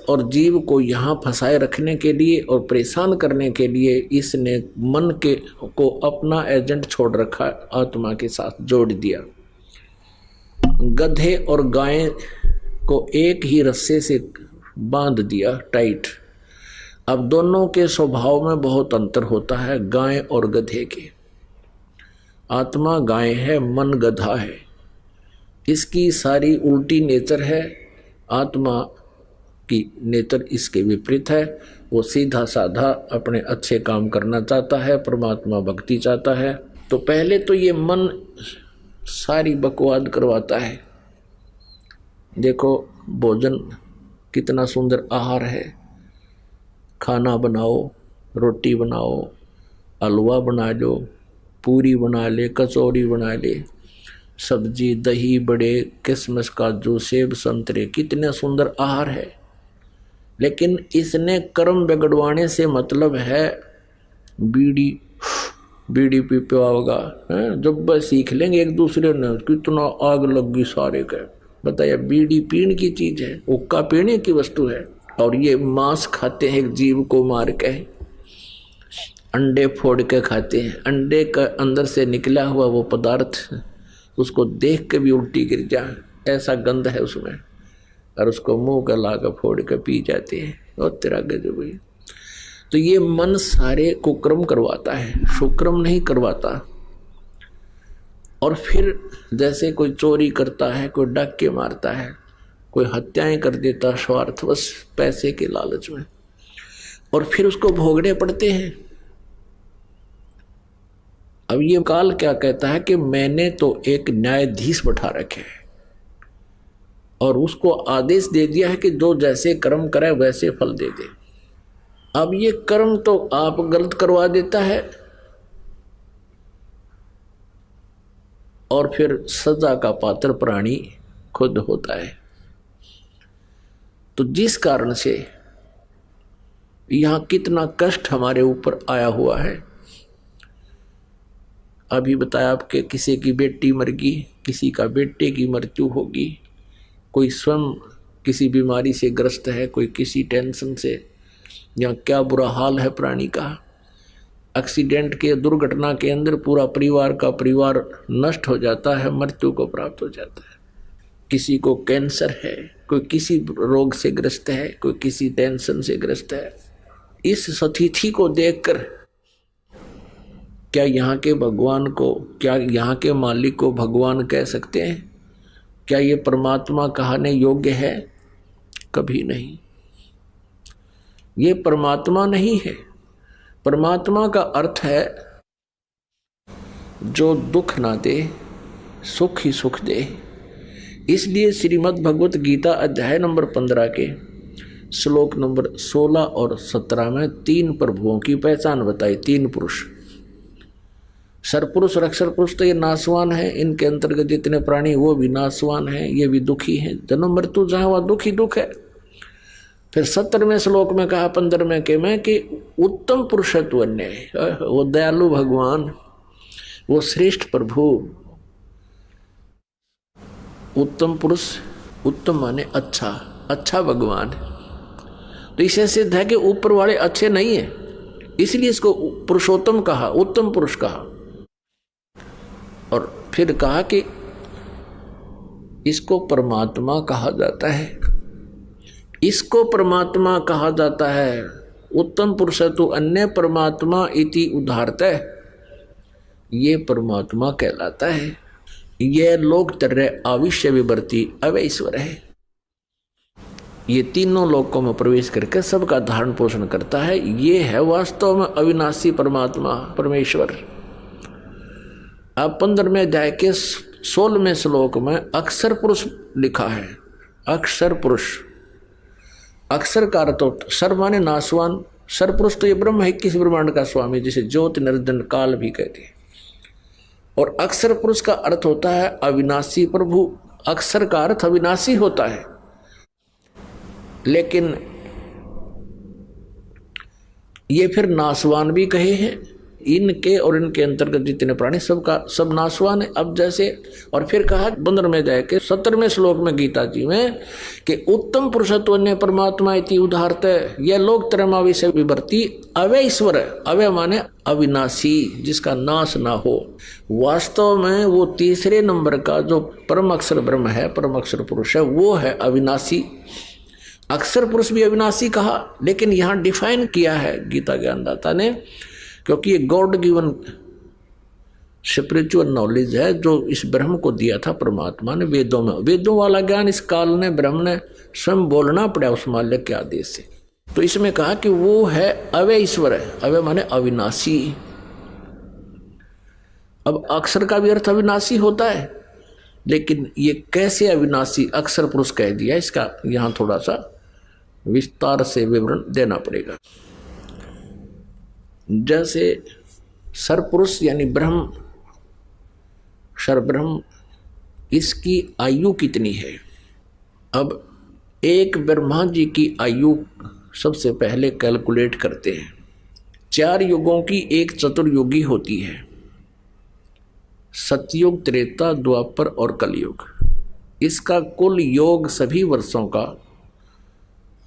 और जीव को यहाँ फंसाए रखने के लिए और परेशान करने के लिए इसने मन के को अपना एजेंट छोड़ रखा, आत्मा के साथ जोड़ दिया। गधे और गाय को एक ही रस्से से बांध दिया टाइट। अब दोनों के स्वभाव में बहुत अंतर होता है, गाय और गधे के। आत्मा गाय है, मन गधा है। इसकी सारी उल्टी नेचर है, आत्मा की नेचर इसके विपरीत है। वो सीधा साधा अपने अच्छे काम करना चाहता है, परमात्मा भक्ति चाहता है। तो पहले तो ये मन सारी बकवाद करवाता है। देखो भोजन कितना सुंदर आहार है, खाना बनाओ, रोटी बनाओ, हलवा बना लो, पूरी बना ले, कचौरी बना ले, सब्जी, दही, बड़े, किशमिश, काजू, सेब, संतरे, कितने सुंदर आहार है। लेकिन इसने कर्म बिगड़वाने से मतलब है बीड़ी पी पाओगा। जब बस सीख लेंगे एक दूसरे ने, कितना आग लगी सारे का। बताया बीड़ी पीने की चीज है, हुक्का पीने की वस्तु है। और ये मांस खाते हैं, एक जीव को मार के, अंडे फोड़ के खाते हैं। अंडे का अंदर से निकला हुआ वो पदार्थ, उसको देख के भी उल्टी गिर जाए, ऐसा गंध है उसमें, और उसको मुंह का लाकर फोड़ के पी जाते हैं। और तेरा गजब है। तो ये मन सारे कुक्रम करवाता है, शुक्रम नहीं करवाता। और फिर जैसे कोई चोरी करता है, कोई डाके मारता है, कोई हत्याएं कर देता स्वार्थवश पैसे के लालच में, और फिर उसको भोगने पड़ते हैं। अब ये काल क्या कहता है कि मैंने तो एक न्यायाधीश बैठा रखे है और उसको आदेश दे दिया है कि जो जैसे कर्म करे वैसे फल दे दे। अब ये कर्म तो आप गलत करवा देता है और फिर सजा का पात्र प्राणी खुद होता है। तो जिस कारण से यहां कितना कष्ट हमारे ऊपर आया हुआ है। अभी बताया आपके किसी की बेटी मर गई, किसी का बेटे की मृत्यु होगी, कोई स्वयं किसी बीमारी से ग्रस्त है, कोई किसी टेंशन से, या क्या बुरा हाल है प्राणी का। एक्सीडेंट के, दुर्घटना के अंदर पूरा परिवार का परिवार नष्ट हो जाता है, मृत्यु को प्राप्त हो जाता है। किसी को कैंसर है, कोई किसी रोग से ग्रस्त है, कोई किसी टेंशन से ग्रस्त है। इस स्थिति को देखकर क्या यहाँ के भगवान को, क्या यहाँ के मालिक को भगवान कह सकते हैं? क्या ये परमात्मा कहने योग्य है? कभी नहीं। ये परमात्मा नहीं है। परमात्मा का अर्थ है जो दुख ना दे, सुख ही सुख दे। इसलिए श्रीमद् भगवत गीता अध्याय नंबर 15 के श्लोक नंबर 16 और 17 में 3 प्रभुओं की पहचान बताई। 3 पुरुष, सरपुरुष और अक्षर पुरुष तो ये नासवान है, इनके अंतर्गत जितने प्राणी वो भी नासवान है, ये भी दुखी हैं। जन्म मृत्यु जहाँ हुआ दुख ही दुख है। फिर 17वें श्लोक में कहा 15वें के में कि उत्तम पुरुषत्व अन्य, वो दयालु भगवान, वो श्रेष्ठ प्रभु। उत्तम पुरुष, उत्तम माने अच्छा, अच्छा भगवान। तो इसे सिद्ध है कि ऊपर वाले अच्छे नहीं है, इसलिए इसको पुरुषोत्तम कहा, उत्तम पुरुष कहा। और फिर कहा कि इसको परमात्मा कहा जाता है, इसको परमात्मा कहा जाता है। उत्तम पुरुष तो अन्य परमात्मा इति उदाहरतः, ये परमात्मा कहलाता है। यह लोक तरह आविश्य विवर्ती अवैश्वर है। ये तीनों लोकों में प्रवेश करके सबका धारण पोषण करता है। ये है वास्तव में अविनाशी परमात्मा परमेश्वर। अब 15वें अध्याय के 16वें श्लोक में अक्षर पुरुष लिखा है। अक्षर पुरुष, अक्षर का अर्थ सर माने नासवान, सर पुरुष तो ये ब्रह्म है, किस ब्रह्मांड का स्वामी, जिसे ज्योति निरंजन काल भी कहते हैं। और अक्षर पुरुष का अर्थ होता है अविनाशी प्रभु। अक्षर का अर्थ अविनाशी होता है, लेकिन ये फिर नासवान भी कहे हैं, इनके और इनके अंतर्गत जितने प्राणी सबका सब नाशवान है। अब जैसे और फिर कहा 15 में जाके 17वें श्लोक में गीता जी में कि उत्तम पुरुषत्व ने परमात्मा इति उदाहरत, यह लोक त्रयमा विषय विभर्ती अवय ईश्वर है। अवय माने अविनाशी, जिसका नाश ना हो। वास्तव में वो तीसरे नंबर का जो परम अक्षर ब्रह्म है, परम अक्षर पुरुष है, वो है अविनाशी। अक्षर पुरुष भी अविनाशी कहा, लेकिन यहाँ डिफाइन किया है गीता ज्ञानदाता ने, क्योंकि ये गॉड गिवन स्पिरिचुअल नॉलेज है जो इस ब्रह्म को दिया था परमात्मा ने वेदों में। वेदों वाला ज्ञान इस काल ने ब्रह्म ने स्वयं बोलना पड़ा उस माल्य के आदेश से। तो इसमें कहा कि वो है अवय ईश्वर है। अवय माने अविनाशी। अब अक्षर का भी अर्थ अविनाशी होता है, लेकिन ये कैसे अविनाशी अक्षर पुरुष कह दिया, इसका यहां थोड़ा सा विस्तार से विवरण देना पड़ेगा। जैसे सरपुरुष यानी ब्रह्म, सरब्रह्म, इसकी आयु कितनी है? अब एक ब्रह्मा जी की आयु सबसे पहले कैलकुलेट करते हैं। 4 युगों की एक चतुर्युगी होती है, सतयुग, त्रेता, द्वापर और कलयुग। इसका कुल योग सभी वर्षों का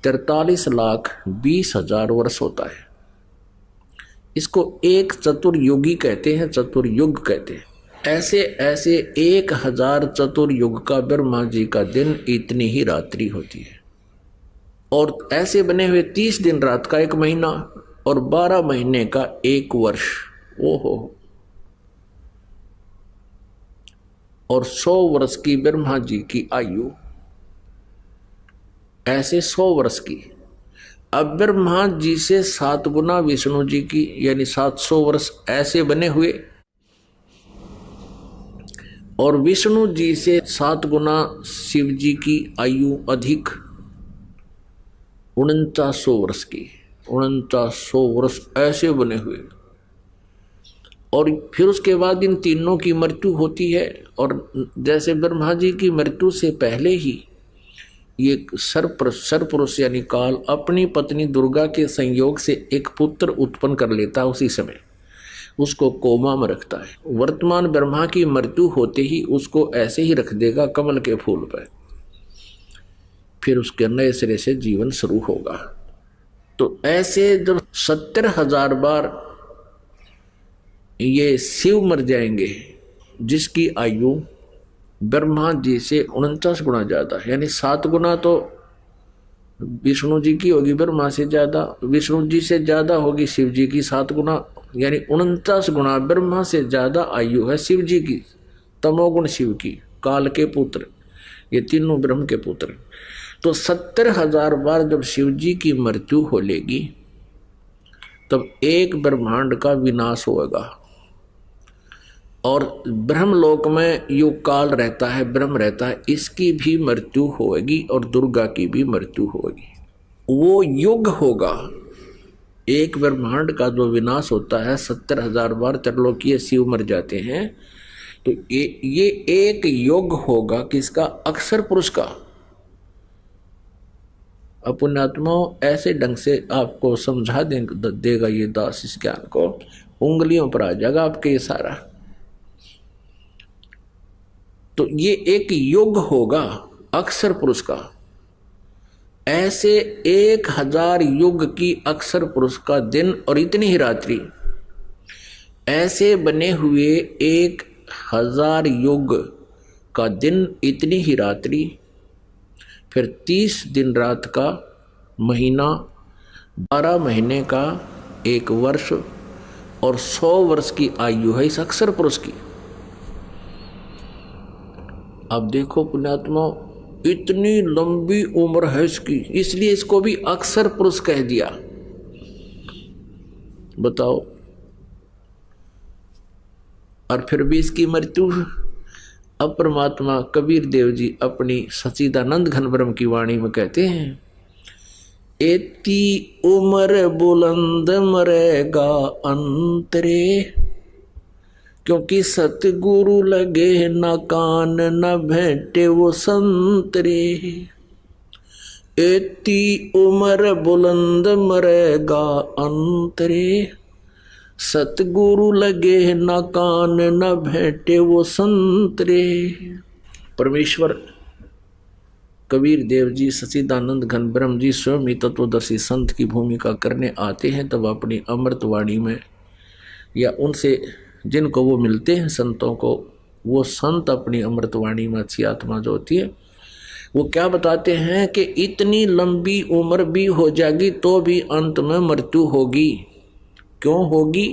43,20,000 वर्ष होता है। इसको एक चतुर्युगी कहते हैं, चतुर्युग कहते हैं। ऐसे ऐसे 1000 चतुर्युग का ब्रह्मा जी का दिन इतनी ही रात्रि होती है। और ऐसे बने हुए 30 दिन रात का 1 महीना और 12 महीने का 1 वर्ष। ओहो। और 100 वर्ष की ब्रह्मा जी की आयु, ऐसे 100 वर्ष की। अब ब्रह्मा जी से 7 गुना विष्णु जी की यानी 700 वर्ष ऐसे बने हुए, और विष्णु जी से 7 गुना शिव जी की आयु अधिक 4900 वर्ष की। 4900 वर्ष ऐसे बने हुए। और फिर उसके बाद इन तीनों की मृत्यु होती है। और जैसे ब्रह्मा जी की मृत्यु से पहले ही ये सरपुरुष यानी काल अपनी पत्नी दुर्गा के संयोग से एक पुत्र उत्पन्न कर लेता है। उसी समय उसको कोमा में रखता है। वर्तमान ब्रह्मा की मृत्यु होते ही उसको ऐसे ही रख देगा कमल के फूल पर। फिर उसके नए सिरे से जीवन शुरू होगा। तो ऐसे जब 70,000 बार ये शिव मर जाएंगे, जिसकी आयु ब्रह्मा जी से 49 गुना ज्यादा, यानी 7 गुना तो विष्णु जी की होगी, ब्रह्मा से ज्यादा, विष्णु जी से ज्यादा होगी शिव जी की 7 गुना, यानी 49 गुना ब्रह्मा से ज्यादा आयु है शिव जी की। तमोगुण शिव की, काल के पुत्र, ये तीनों ब्रह्म के पुत्र। तो 70,000 बार जब शिव जी की मृत्यु हो लेगी, तब एक ब्रह्मांड का विनाश होगा। और ब्रह्मलोक में युग काल रहता है, ब्रह्म रहता है, इसकी भी मृत्यु होगी और दुर्गा की भी मृत्यु होगी। वो युग होगा। एक ब्रह्मांड का जो विनाश होता है, 70,000 बार त्रिलोकीय शिव मर जाते हैं, तो ये एक युग होगा किसका? अक्षर पुरुष का। पुण्यात्मा ऐसे ढंग से आपको समझा देगा ये दास इस ज्ञान को, उंगलियों पर आ जाएगा आपके ये सारा। तो ये एक युग होगा अक्षर पुरुष का। ऐसे 1000 युग की अक्षर पुरुष का दिन और इतनी ही रात्रि, ऐसे बने हुए 1000 युग का दिन, इतनी ही रात्रि, फिर 30 दिन रात का महीना, 12 महीने का 1 वर्ष और 100 वर्ष की आयु है इस अक्षर पुरुष की। अब देखो पुण्यात्मा, इतनी लंबी उम्र है इसकी, इसलिए इसको भी अक्षर पुरुष कह दिया। बताओ। और फिर भी इसकी मृत्यु। अब परमात्मा कबीर देव जी अपनी सच्चिदानंद घन ब्रह्म की वाणी में कहते हैं, एती उम्र बुलंद मरेगा अंतरे, क्योंकि सतगुरु लगे न कान न भेंटे वो संतरे। एती उम्र बुलंद मरेगा अंतरे, सतगुरु लगे न कान न भेंटे वो संतरे। परमेश्वर कबीर देव जी, सच्चिदानंद घन ब्रह्म जी स्वयं ही तत्वदर्शी संत की भूमिका करने आते हैं, तब अपनी अमृतवाणी में या उनसे जिनको वो मिलते हैं संतों को, वो संत अपनी अमृतवाणी में अच्छी आत्मा जो होती है वो क्या बताते हैं कि इतनी लंबी उम्र भी हो जाएगी तो भी अंत में मृत्यु होगी। क्यों होगी?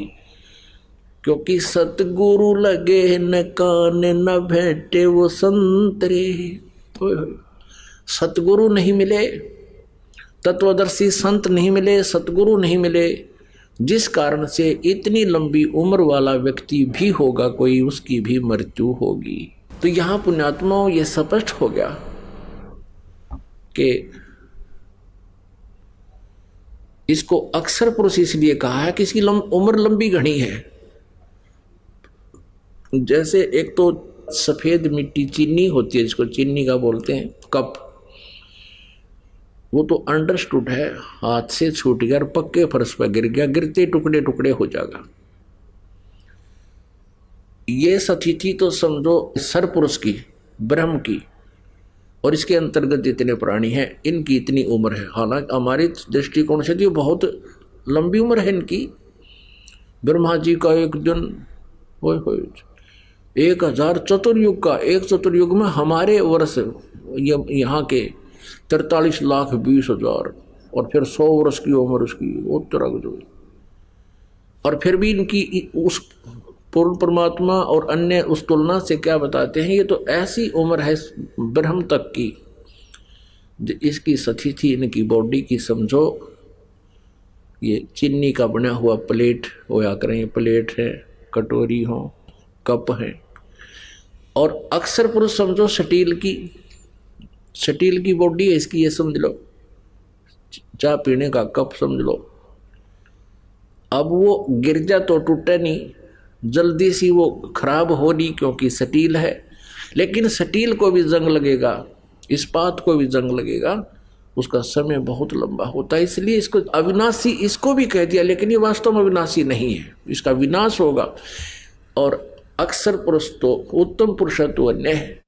क्योंकि सतगुरु लगे न कान न भेंटे वो संतरे। सतगुरु नहीं मिले, तत्वदर्शी संत नहीं मिले, सतगुरु नहीं मिले, जिस कारण से इतनी लंबी उम्र वाला व्यक्ति भी होगा कोई, उसकी भी मृत्यु होगी। तो यहां पुण्यात्माओं ये स्पष्ट हो गया कि इसको अक्सर पुरुष इसलिए कहा है कि इसकी उम्र लंबी घनी है। जैसे एक तो सफेद मिट्टी चीनी होती है, जिसको चीनी का बोलते हैं, कप, वो तो अंडरस्टूड है, हाथ से छूट गया और पक्के फर्श पर गिर गया, गिरते टुकड़े टुकड़े हो जाएगा। ये सतिथि तो समझो सरपुरुष की, ब्रह्म की, और इसके अंतर्गत जितने प्राणी हैं इनकी इतनी उम्र है। हालांकि हमारे दृष्टिकोण से तो बहुत लंबी उम्र है इनकी। ब्रह्मा जी का एक दिन 1000 चतुर्युग का, एक चतुर्युग में हमारे वर्ष यहाँ के 43,20,000 और फिर 100 वर्ष की उम्र उसकी, वो तरह जो, और फिर भी इनकी उस पूर्ण परमात्मा और अन्य उस तुलना से क्या बताते हैं, ये तो ऐसी उम्र है ब्रह्म तक की, इसकी सतिथि इनकी बॉडी की समझो ये चीनी का बना हुआ प्लेट होया करें, प्लेट है, कटोरी हो, कप है, और अक्सर पुरुष समझो स्टील की बॉडी है इसकी, ये समझ लो, चाय पीने का कप समझ लो। अब वो गिर जा तो टूटे नहीं, जल्दी सी वो खराब हो रही क्योंकि स्टील है, लेकिन स्टील को भी जंग लगेगा, इस्पात को भी जंग लगेगा, उसका समय बहुत लंबा होता है। इसलिए इसको अविनाशी इसको भी कह दिया, लेकिन ये वास्तव में अविनाशी नहीं है, इसका विनाश होगा। और अक्सर पुरुष तो उत्तम पुरुषत्व अन्य है।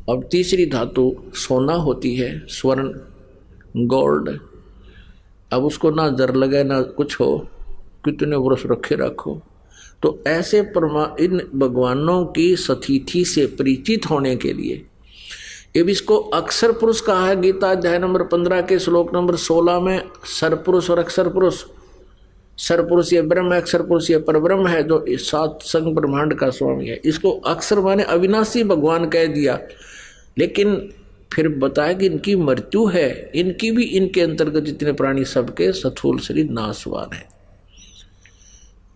अब तीसरी धातु सोना होती है, स्वर्ण, गोल्ड। अब उसको ना जर लगे ना कुछ हो, कितने वर्ष रखे रखो, तो ऐसे इन भगवानों की सतिथि से परिचित होने के लिए अब इसको अक्सर पुरुष कहा है। गीता अध्याय नंबर 15 के श्लोक नंबर 16 में सरपुरुष और अक्सर पुरुष, सरपुरुष ये ब्रह्म है, अक्सर पुरुष ये परब्रह्म है जो सात संग ब्रह्मांड का स्वामी है। इसको अक्सर माने अविनाशी भगवान कह दिया, लेकिन फिर बताया कि इनकी मृत्यु है, इनकी भी, इनके अंतर्गत जितने प्राणी सबके स्थूल शरीर नाशवान है,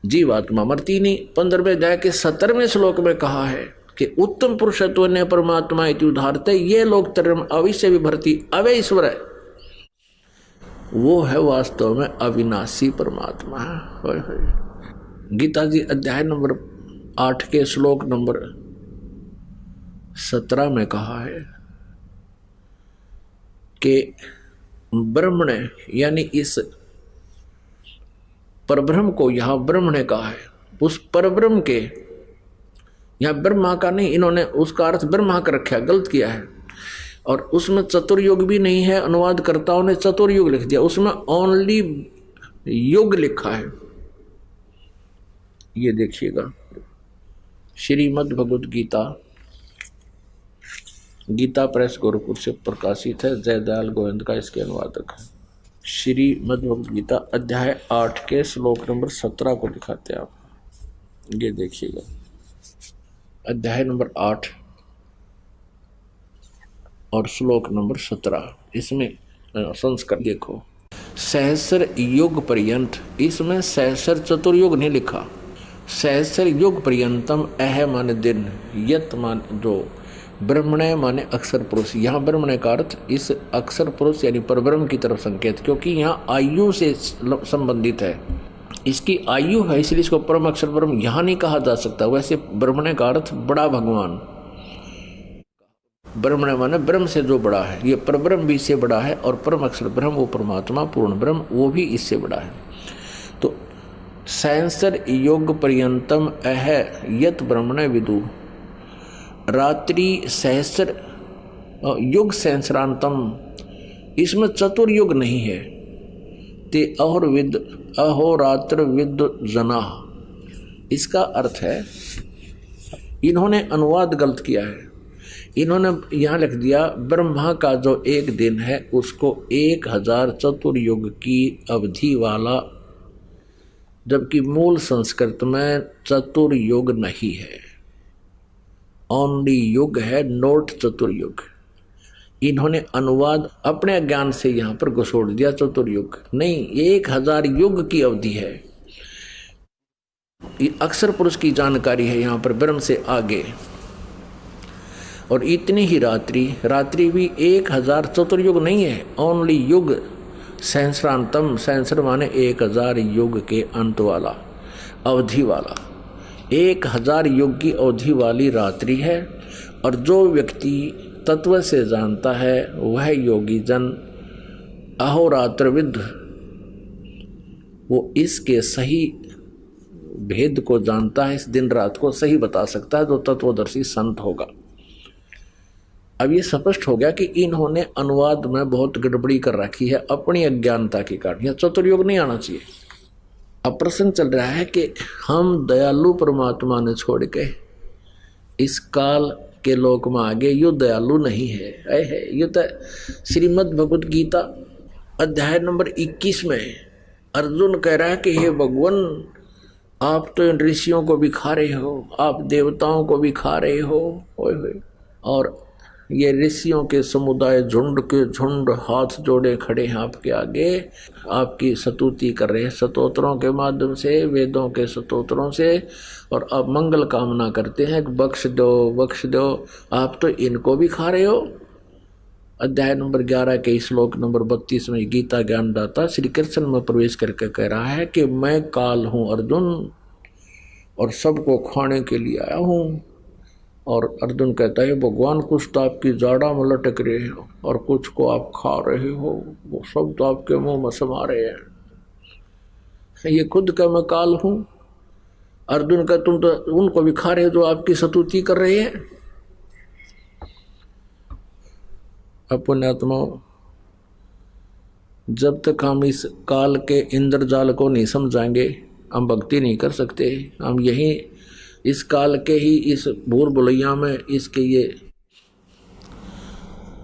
जीवात्मा मरती नहीं। 15वें अध्याय के 17वें श्लोक में कहा है कि उत्तम पुरुषत्व ने परमात्मा इति उदाहरते, ये लोग तरम अविश्य विभर्ति अवे ईश्वर है, वो है वास्तव में अविनाशी परमात्मा है। गीता जी अध्याय नंबर 8 के श्लोक नंबर 17 में कहा है कि ब्रह्म ने, यानी इस परब्रह्म को यहाँ ब्रह्म ने कहा है, उस परब्रह्म के, यहाँ ब्रह्मा का नहीं, इन्होंने उसका अर्थ ब्रह्मा का रखा, गलत किया है। और उसमें चतुर्युग भी नहीं है, अनुवादकर्ताओं ने चतुर्युग लिख दिया, उसमें ओनली युग लिखा है। ये देखिएगा, श्रीमद् भगवद गीता, गीता प्रेस गोरखपुर से प्रकाशित है, जयदयाल गोविंद का इसके अनुवादक है। श्रीमद् भगवद गीता अध्याय 8 के श्लोक नंबर 17 को दिखाते हैं आप, ये देखिएगा, अध्याय नंबर 8 और श्लोक नंबर 17, इसमें संस्कार देखो, सहस्र युग पर्यंत, इसमें सहस्र चतुर्युग नहीं लिखा, सहस्र युग पर्यंतम, अह माने दिन, यत मान जो, ब्रह्मण्य माने अक्षर पुरुष। यहाँ ब्रह्मण्य का अर्थ इस अक्षर पुरुष यानी परब्रह्म की तरफ संकेत, क्योंकि यहाँ आयु से संबंधित है, इसकी आयु है, इसलिए इसको परम अक्षर ब्रह्म यहाँ नहीं कहा जा सकता। वैसे ब्रह्मण्य का अर्थ बड़ा भगवान, ब्रह्मण्य माने ब्रह्म से जो बड़ा है, ये परब्रह्म भी इससे बड़ा है, और परम अक्षर ब्रह्म वो परमात्मा पूर्ण ब्रह्म वो भी इससे बड़ा है। सहस्र योग पर्यंतम अह यत ब्रह्मण विदु। रात्रि सहस्र युग सहस्रांतम, इसमें चतुर्युग नहीं है। ते अहोरात्र विद जना, इसका अर्थ है, इन्होंने अनुवाद गलत किया है। इन्होंने यहाँ लिख दिया ब्रह्मा का जो एक दिन है उसको 1000 चतुर्युग की अवधि वाला, जबकि मूल संस्कृत में चतुर्युग नहीं है, ओनली युग है, नोट चतुर्युग। इन्होंने अनुवाद अपने ज्ञान से यहाँ पर घुसोड़ दिया, चतुर्युग नहीं, 1000 युग की अवधि है। अक्षर पुरुष की जानकारी है यहाँ पर ब्रह्म से आगे। और इतनी ही रात्रि भी 1000 चतुर्युग नहीं है, ओनली युग सहस्रांतम, सहस्र माने 1000 युग के अंत वाला, अवधि वाला, 1000 युग की अवधि वाली रात्रि है। और जो व्यक्ति तत्व से जानता है वह योगी जन अहोरात्रविद, वो इसके सही भेद को जानता है, इस दिन रात को सही बता सकता है, जो तत्वदर्शी संत होगा। अब ये स्पष्ट हो गया कि इन्होंने अनुवाद में बहुत गड़बड़ी कर रखी है अपनी अज्ञानता के कारण। यह चतुर्युग नहीं आना चाहिए। अब प्रश्न चल रहा है कि हम दयालु परमात्मा ने छोड़ के इस काल के लोक में आगे, यो दयालु नहीं है। ये तो श्रीमद् भगवद गीता अध्याय नंबर 21 में अर्जुन कह रहा है कि हे भगवान, आप तो इन ऋषियों को भी खा रहे हो, आप देवताओं को भी खा रहे हो। और ये ऋषियों के समुदाय झुंड के झुंड हाथ जोड़े खड़े हैं आपके आगे, आपकी स्तुति कर रहे हैं स्तोत्रों के माध्यम से, वेदों के स्तोत्रों से, और अब मंगल कामना करते हैं कि बख्श दो बख्श दो। आप तो इनको भी खा रहे हो। अध्याय नंबर 11 के श्लोक नंबर 32 में गीता ज्ञानदाता श्री कृष्ण में प्रवेश करके कह रहा है कि मैं काल हूँ अर्जुन, और सबको खाने के लिए आया हूँ। और अर्जुन कहता है भगवान, कुछ तो आपकी जाड़ा में लटक रहे हो और कुछ को आप खा रहे हो, वो सब तो आपके मुंह में समा रहे हैं। ये खुद का मैं काल हूँ। अर्जुन का तुम तो उनको भी खा रहे हो जो आपकी स्तुति कर रहे हैं। पुण्यात्मा, जब तक हम इस काल के इंद्रजाल को नहीं समझाएंगे हम भक्ति नहीं कर सकते। हम यही इस काल के ही इस भूर भुलैया में, इसके ये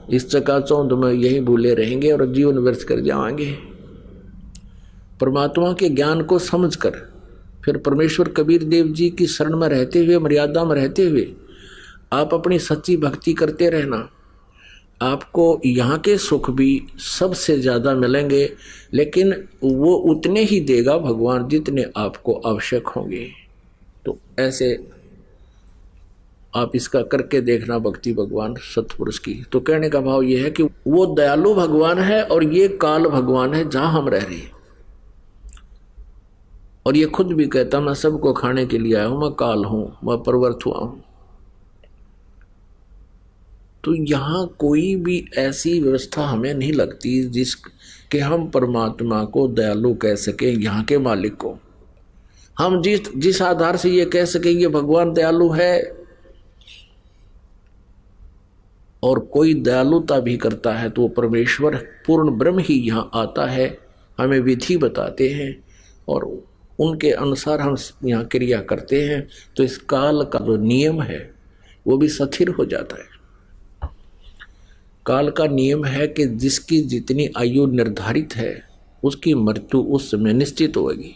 इस चकाचौंध में यही भूले रहेंगे और जीवन व्यर्थ कर जाएंगे। परमात्मा के ज्ञान को समझकर फिर परमेश्वर कबीर देव जी की शरण में रहते हुए, मर्यादा में रहते हुए आप अपनी सच्ची भक्ति करते रहना। आपको यहाँ के सुख भी सबसे ज़्यादा मिलेंगे, लेकिन वो उतने ही देगा भगवान जितने आपको आवश्यक होंगे। तो ऐसे आप इसका करके देखना भक्ति भगवान सतपुरुष की। तो कहने का भाव ये है कि वो दयालु भगवान है और ये काल भगवान है जहां हम रह रहे हैं। और ये खुद भी कहता मैं सबको खाने के लिए आया हूं, मैं काल हूं, मैं परवर्त हुआ हूं। तो यहाँ कोई भी ऐसी व्यवस्था हमें नहीं लगती जिसके हम परमात्मा को दयालु कह सके, यहाँ के मालिक को। हम जिस आधार से ये कह सके ये भगवान दयालु है, और कोई दयालुता भी करता है तो वो परमेश्वर पूर्ण ब्रह्म ही यहाँ आता है, हमें विधि बताते हैं और उनके अनुसार हम यहाँ क्रिया करते हैं। तो इस काल का जो नियम है वो भी स्थिर हो जाता है। काल का नियम है कि जिसकी जितनी आयु निर्धारित है उसकी मृत्यु उस समय निश्चित होगी,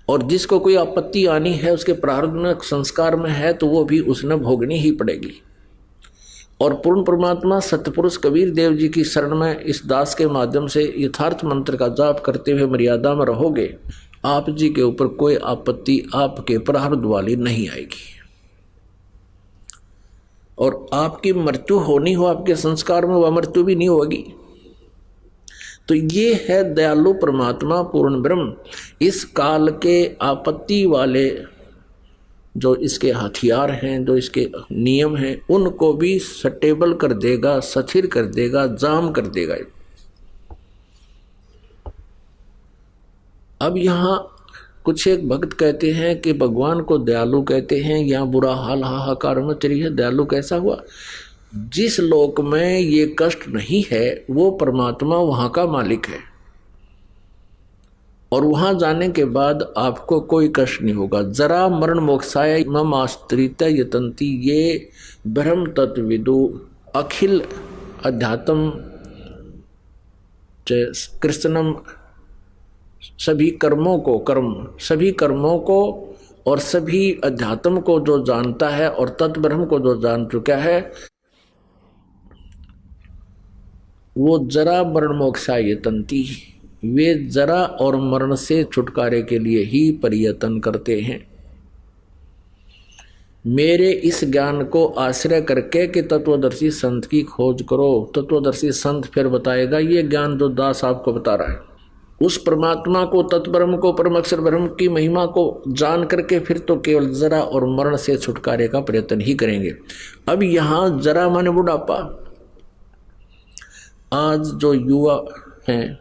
और जिसको कोई आपत्ति आनी है उसके प्रारब्ध में संस्कार में है तो वो भी उसने भोगनी ही पड़ेगी। और पूर्ण परमात्मा सतपुरुष कबीर देव जी की शरण में इस दास के माध्यम से यथार्थ मंत्र का जाप करते हुए मर्यादा में रहोगे, आप जी के ऊपर कोई आपत्ति आपके प्रारब्ध वाली नहीं आएगी। और आपकी मृत्यु होनी हो आपके संस्कार में, वह मृत्यु भी नहीं होगी। तो ये है दयालु परमात्मा पूर्ण ब्रह्म। इस काल के आपत्ति वाले जो इसके हथियार हैं, जो इसके नियम हैं, उनको भी स्टेबल कर देगा, स्थिर कर देगा, जाम कर देगा। अब यहाँ कुछ एक भक्त कहते हैं कि भगवान को दयालु कहते हैं, यहाँ बुरा हाल हाहाकार मच रही है, दयालु कैसा हुआ? जिस लोक में ये कष्ट नहीं है वो परमात्मा वहां का मालिक है, और वहां जाने के बाद आपको कोई कष्ट नहीं होगा। जरा मरण मोक्षाय मम आश्रित यतंती, ये ब्रह्म तत्विदु अखिल अध्यात्म कृष्णम, सभी कर्मों को और सभी अध्यात्म को जो जानता है और तत्ब्रह्म को जो जान चुका है, वो जरा मरण मोक्षाय यतंती, वे जरा और मरण से छुटकारे के लिए ही प्रयत्न करते हैं। मेरे इस ज्ञान को आश्रय करके कि तत्वदर्शी संत की खोज करो। तत्वदर्शी संत फिर बताएगा ये ज्ञान जो दास आपको बता रहा है, उस परमात्मा को, तत्ब्रह्म को, परम अक्षर ब्रह्म की महिमा को जान करके फिर तो केवल जरा और मरण से छुटकारे का प्रयत्न ही करेंगे। अब यहां जरा माने बुढ़ापा। आज जो युवा हैं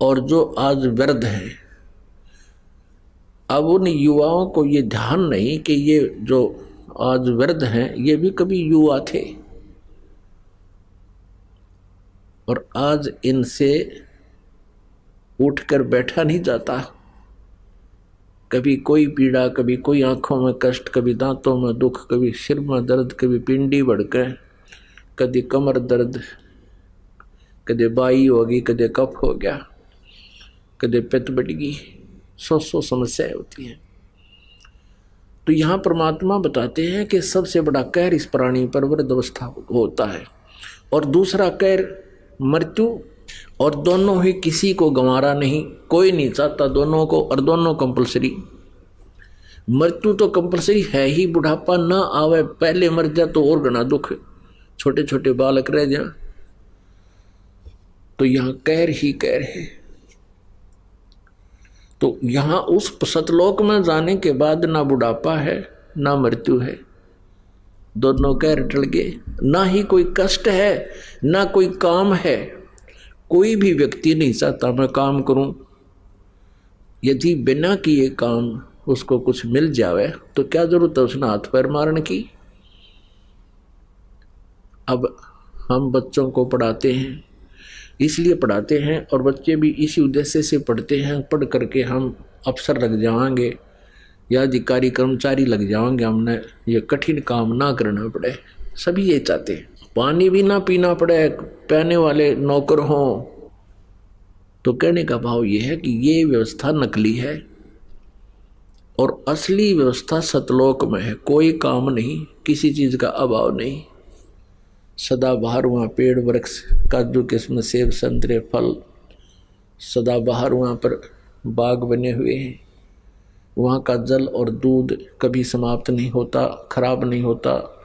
और जो आज वृद्ध हैं, अब उन युवाओं को ये ध्यान नहीं कि ये जो आज वृद्ध हैं ये भी कभी युवा थे, और आज इनसे उठकर बैठा नहीं जाता। कभी कोई पीड़ा, कभी कोई आंखों में कष्ट, कभी दांतों में दुख, कभी सिर में दर्द, कभी पिंडी भड़के, कभी कमर दर्द, कभी बाई होगी, कभी कफ हो गया, कभी पित्त बढ़ गई, सौ समस्याएं होती हैं। तो यहाँ परमात्मा बताते हैं कि सबसे बड़ा कहर इस प्राणी पर वृद्धावस्था होता है, और दूसरा कहर मृत्यु, और दोनों ही किसी को गंवारा नहीं, कोई नहीं चाहता दोनों को, और दोनों कंपलसरी। मृत्यु तो कंपलसरी है ही, बुढ़ापा ना आवे पहले मर जा तो और घना दुख, छोटे छोटे बालक रह जा, तो यहाँ कहर ही कहर है। तो यहाँ उस सतलोक में जाने के बाद ना बुढ़ापा है ना मृत्यु है, दोनों कहर टल गए। ना ही कोई कष्ट है ना कोई काम है। कोई भी व्यक्ति नहीं चाहता मैं काम करूं, यदि बिना किए काम उसको कुछ मिल जावे तो क्या जरूरत है उसने हाथ पैर मारने की। अब हम बच्चों को पढ़ाते हैं, इसलिए पढ़ाते हैं, और बच्चे भी इसी उद्देश्य से पढ़ते हैं, पढ़ करके हम अफसर लग जाएंगे या अधिकारी कर्मचारी लग जाएंगे, हमने ये कठिन काम ना करना पड़े। सभी ये चाहते हैं, पानी भी ना पीना पड़े, पहने वाले नौकर हों। तो कहने का भाव ये है कि ये व्यवस्था नकली है और असली व्यवस्था सतलोक में है। कोई काम नहीं, किसी चीज़ का अभाव नहीं, सदा बाहर वहाँ पेड़ वृक्ष, काजू किस्म, सेब संतरे फल, सदा बाहर वहाँ पर बाग बने हुए हैं। वहाँ का जल और दूध कभी समाप्त नहीं होता, खराब नहीं होता।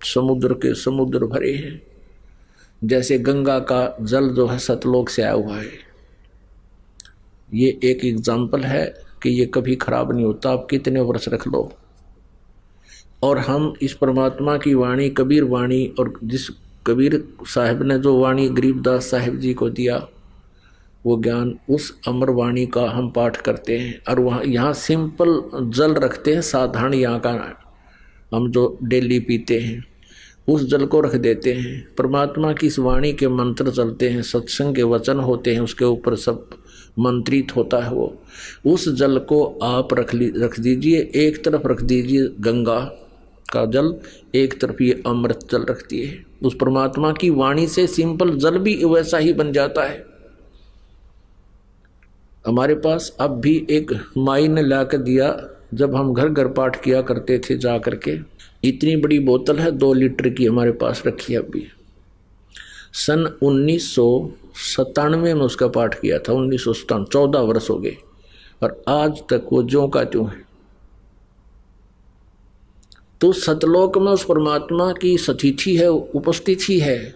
समुद्र के समुद्र भरे हैं, जैसे गंगा का जल जो है सतलोक से आया हुआ है। ये एक एग्जाम्पल है कि ये कभी खराब नहीं होता, आप कितने वर्ष रख लो। और हम इस परमात्मा की वाणी, कबीर वाणी, और जिस कबीर साहिब ने जो वाणी गरीबदास साहिब जी को दिया, वो ज्ञान, उस अमर वाणी का हम पाठ करते हैं। और वहाँ यहाँ सिंपल जल रखते हैं, साधारण यहाँ का हम जो डेली पीते हैं उस जल को रख देते हैं। परमात्मा की इस वाणी के मंत्र चलते हैं, सत्संग के वचन होते हैं, उसके ऊपर सब मंत्रित होता है वो। उस जल को आप रख दीजिए, एक तरफ रख दीजिए गंगा का जल, एक तरफ ये अमृत जल रखती है। उस परमात्मा की वाणी से सिंपल जल भी वैसा ही बन जाता है। हमारे पास अब भी एक माई ने ला कर दिया, जब हम घर घर पाठ किया करते थे जा करके, इतनी बड़ी बोतल है 2 लीटर की हमारे पास रखी है अभी। सन 1997 में उसका पाठ किया था, 1997, 14 वर्ष हो गए, और आज तक वो ज्यों का त्यों है। तो सतलोक में उस परमात्मा की सतिथि है, उपस्थिति है,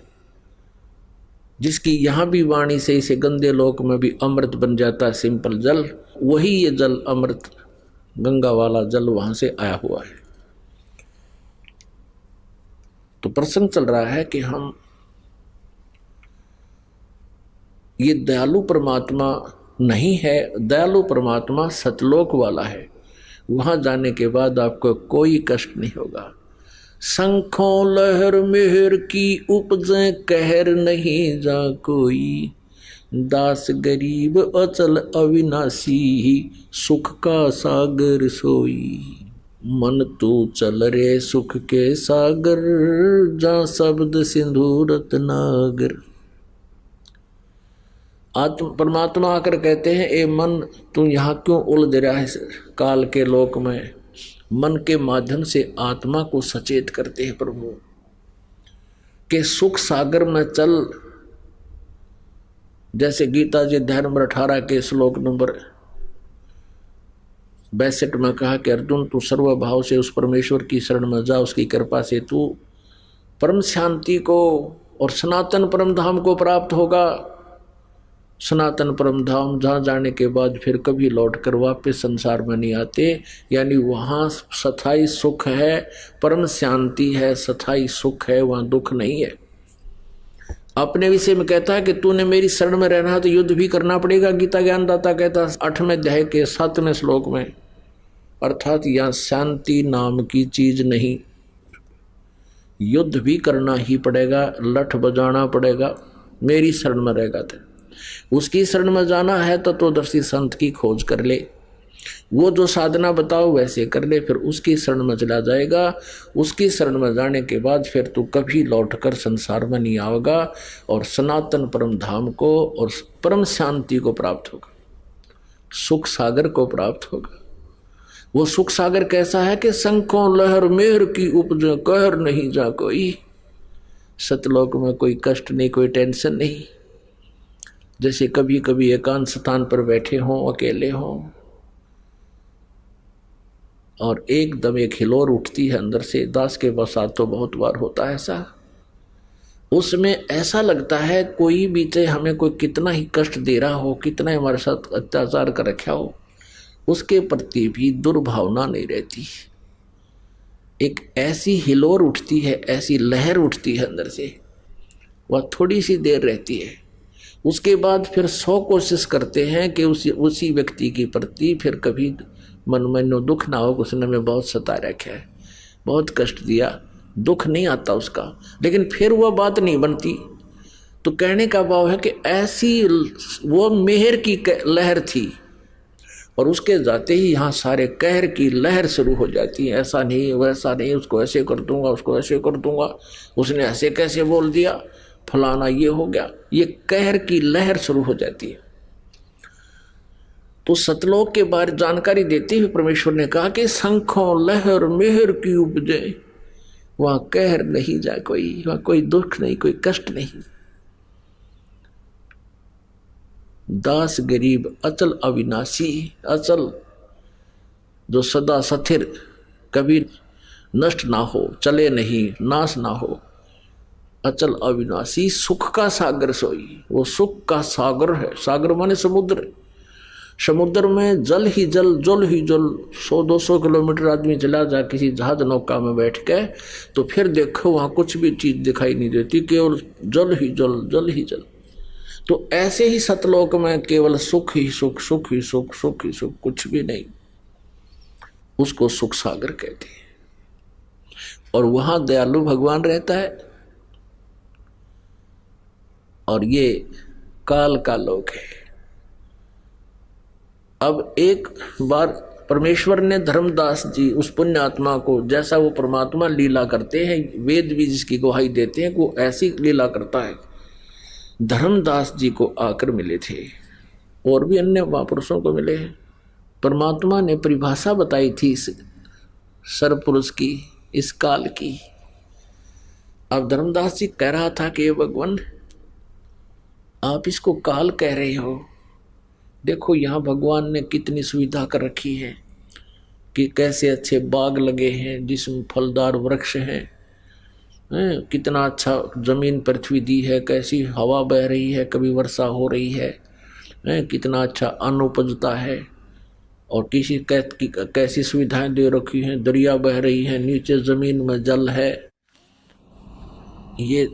जिसकी यहाँ भी वाणी से इसे गंदे लोक में भी अमृत बन जाता है सिंपल जल। वही ये जल अमृत गंगा वाला जल वहां से आया हुआ है। तो प्रसंग चल रहा है कि हम ये दयालु परमात्मा नहीं है। दयालु परमात्मा सतलोक वाला है, वहां जाने के बाद आपको कोई कष्ट नहीं होगा। शंखों लहर मेहर की उपजे कहर नहीं जा कोई, दास गरीब अचल अविनाशी सुख का सागर सोई। मन तू चल रे सुख के सागर, जा शब्द सिंधु रत्नागर। आत्म परमात्मा आकर कहते हैं, ए मन तू यहाँ क्यों उलझ रहा है काल के लोक में। मन के माध्यम से आत्मा को सचेत करते हैं प्रभु के सुख सागर में चल। जैसे गीता जी अध्याय नंबर 18 के श्लोक नंबर 62 में कहा कि अर्जुन तू सर्वभाव से उस परमेश्वर की शरण में जा, उसकी कृपा से तू परम शांति को और सनातन परम धाम को प्राप्त होगा। सनातन परम धाम जहाँ जाने के बाद फिर कभी लौट कर वापस संसार में नहीं आते, यानी वहाँ स्थायी सुख है, परम शांति है, स्थायी सुख है, वहाँ दुख नहीं है। अपने विषय में कहता है कि तूने मेरी शरण में रहना है तो युद्ध भी करना पड़ेगा। गीता ज्ञानदाता कहता है 8वें अध्याय के 7वें श्लोक में, अर्थात यहाँ शांति नाम की चीज नहीं, युद्ध भी करना ही पड़ेगा, लठ बजाना पड़ेगा। मेरी शरण में रहेगा तो उसकी शरण में जाना है तो तत्वदर्शी संत की खोज कर ले, वो जो साधना बताओ वैसे कर ले, फिर उसकी शरण में चला जाएगा। उसकी शरण में जाने के बाद फिर तू कभी लौटकर संसार में नहीं आएगा और सनातन परम धाम को और परम शांति को प्राप्त होगा, सुख सागर को प्राप्त होगा। वो सुख सागर कैसा है कि शंखों लहर मेहर की उपज कहर नहीं जा कोई। सतलोक में कोई कष्ट नहीं, कोई टेंशन नहीं। जैसे कभी कभी एकांत स्थान पर बैठे हों, अकेले हों और एकदम एक हिलोर उठती है अंदर से, दास के साथ तो बहुत बार होता है ऐसा। उसमें ऐसा लगता है कोई भी चाहे हमें कोई कितना ही कष्ट दे रहा हो, कितना ही हमारे साथ अत्याचार कर रखा हो, उसके प्रति भी दुर्भावना नहीं रहती। एक ऐसी हिलोर उठती है, ऐसी लहर उठती है अंदर से, वह थोड़ी सी देर रहती है। उसके बाद फिर 100 कोशिश करते हैं कि उसी व्यक्ति के प्रति फिर कभी मन में दुख ना हो। उसने हमें बहुत सता रखा है, बहुत कष्ट दिया, दुख नहीं आता उसका, लेकिन फिर वह बात नहीं बनती। तो कहने का भाव है कि ऐसी वो मेहर की लहर थी और उसके जाते ही यहाँ सारे कहर की लहर शुरू हो जाती है। ऐसा नहीं, वैसा नहीं, उसको ऐसे कर दूंगा, उसको ऐसे कर दूंगा, उसने ऐसे कैसे बोल दिया, फलाना ये हो गया, ये कहर की लहर शुरू हो जाती है। तो सतलोक के बारे जानकारी देते हुए परमेश्वर ने कहा कि शंखों लहर मेहर की उपजे, वहां कहर नहीं जाए कोई, वहां कोई दुख नहीं, कोई कष्ट नहीं। दास गरीब अचल अविनाशी, अचल जो सदा स्थिर, कभी नष्ट ना हो, चले नहीं, नाश ना हो, अचल अविनाशी सुख का सागर सोई। वो सुख का सागर है। सागर माने समुद्र। समुद्र में जल ही जल, जल ही जल। 100-200 किलोमीटर आदमी चला जा किसी जहाज नौका में बैठ के, तो फिर देखो वहां कुछ भी चीज दिखाई नहीं देती, केवल जल ही जल, जल ही जल। तो ऐसे ही सतलोक में केवल सुख ही सुख, सुख ही सुख, सुख ही सुख, कुछ भी नहीं। उसको सुख सागर कहते हैं। और वहां दयालु भगवान रहता है। और ये काल का लोक है। अब एक बार परमेश्वर ने धर्मदास जी उस पुण्य आत्मा को, जैसा वो परमात्मा लीला करते हैं, वेद भी जिसकी गवाही देते हैं, वो ऐसी लीला करता है। धर्मदास जी को आकर मिले थे और भी अन्य महापुरुषों को मिले हैं। परमात्मा ने परिभाषा बताई थी इस सर्वपुरुष की, इस काल की। अब धर्मदास जी कह रहा था कि भगवान आप इसको काल कह रहे हो, देखो यहाँ भगवान ने कितनी सुविधा कर रखी है कि कैसे अच्छे बाग लगे हैं जिसमें फलदार वृक्ष हैं, कितना अच्छा जमीन पृथ्वी दी है, कैसी हवा बह रही है, कभी वर्षा हो रही है, कितना अच्छा अन्न उपजता है, और किसी कैसी सुविधाएं दे रखी हैं, दरिया बह रही है, नीचे जमीन में जल है। ये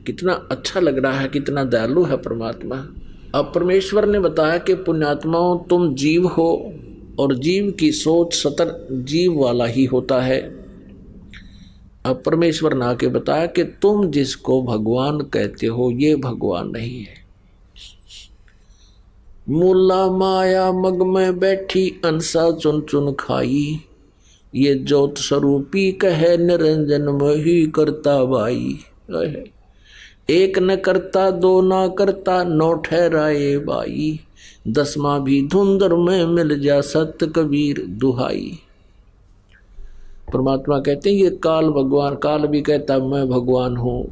कितना अच्छा लग रहा है, कितना दयालु है परमात्मा। अब परमेश्वर ने बताया कि पुण्यात्माओं तुम जीव हो और जीव की सोच सतर जीव वाला ही होता है। अब परमेश्वर ने आके बताया कि तुम जिसको भगवान कहते हो ये भगवान नहीं है। मूला माया मग में बैठी अंसा चुन चुन खाई, ये ज्योत स्वरूपी कहे निरंजन मोही करता बाई। एक न करता दो ना करता नौ ठहराए बाई, दसवां भी धुंधर में मिल जा सत्य कबीर दुहाई। परमात्मा कहते हैं ये काल भगवान, काल भी कहता मैं भगवान हूं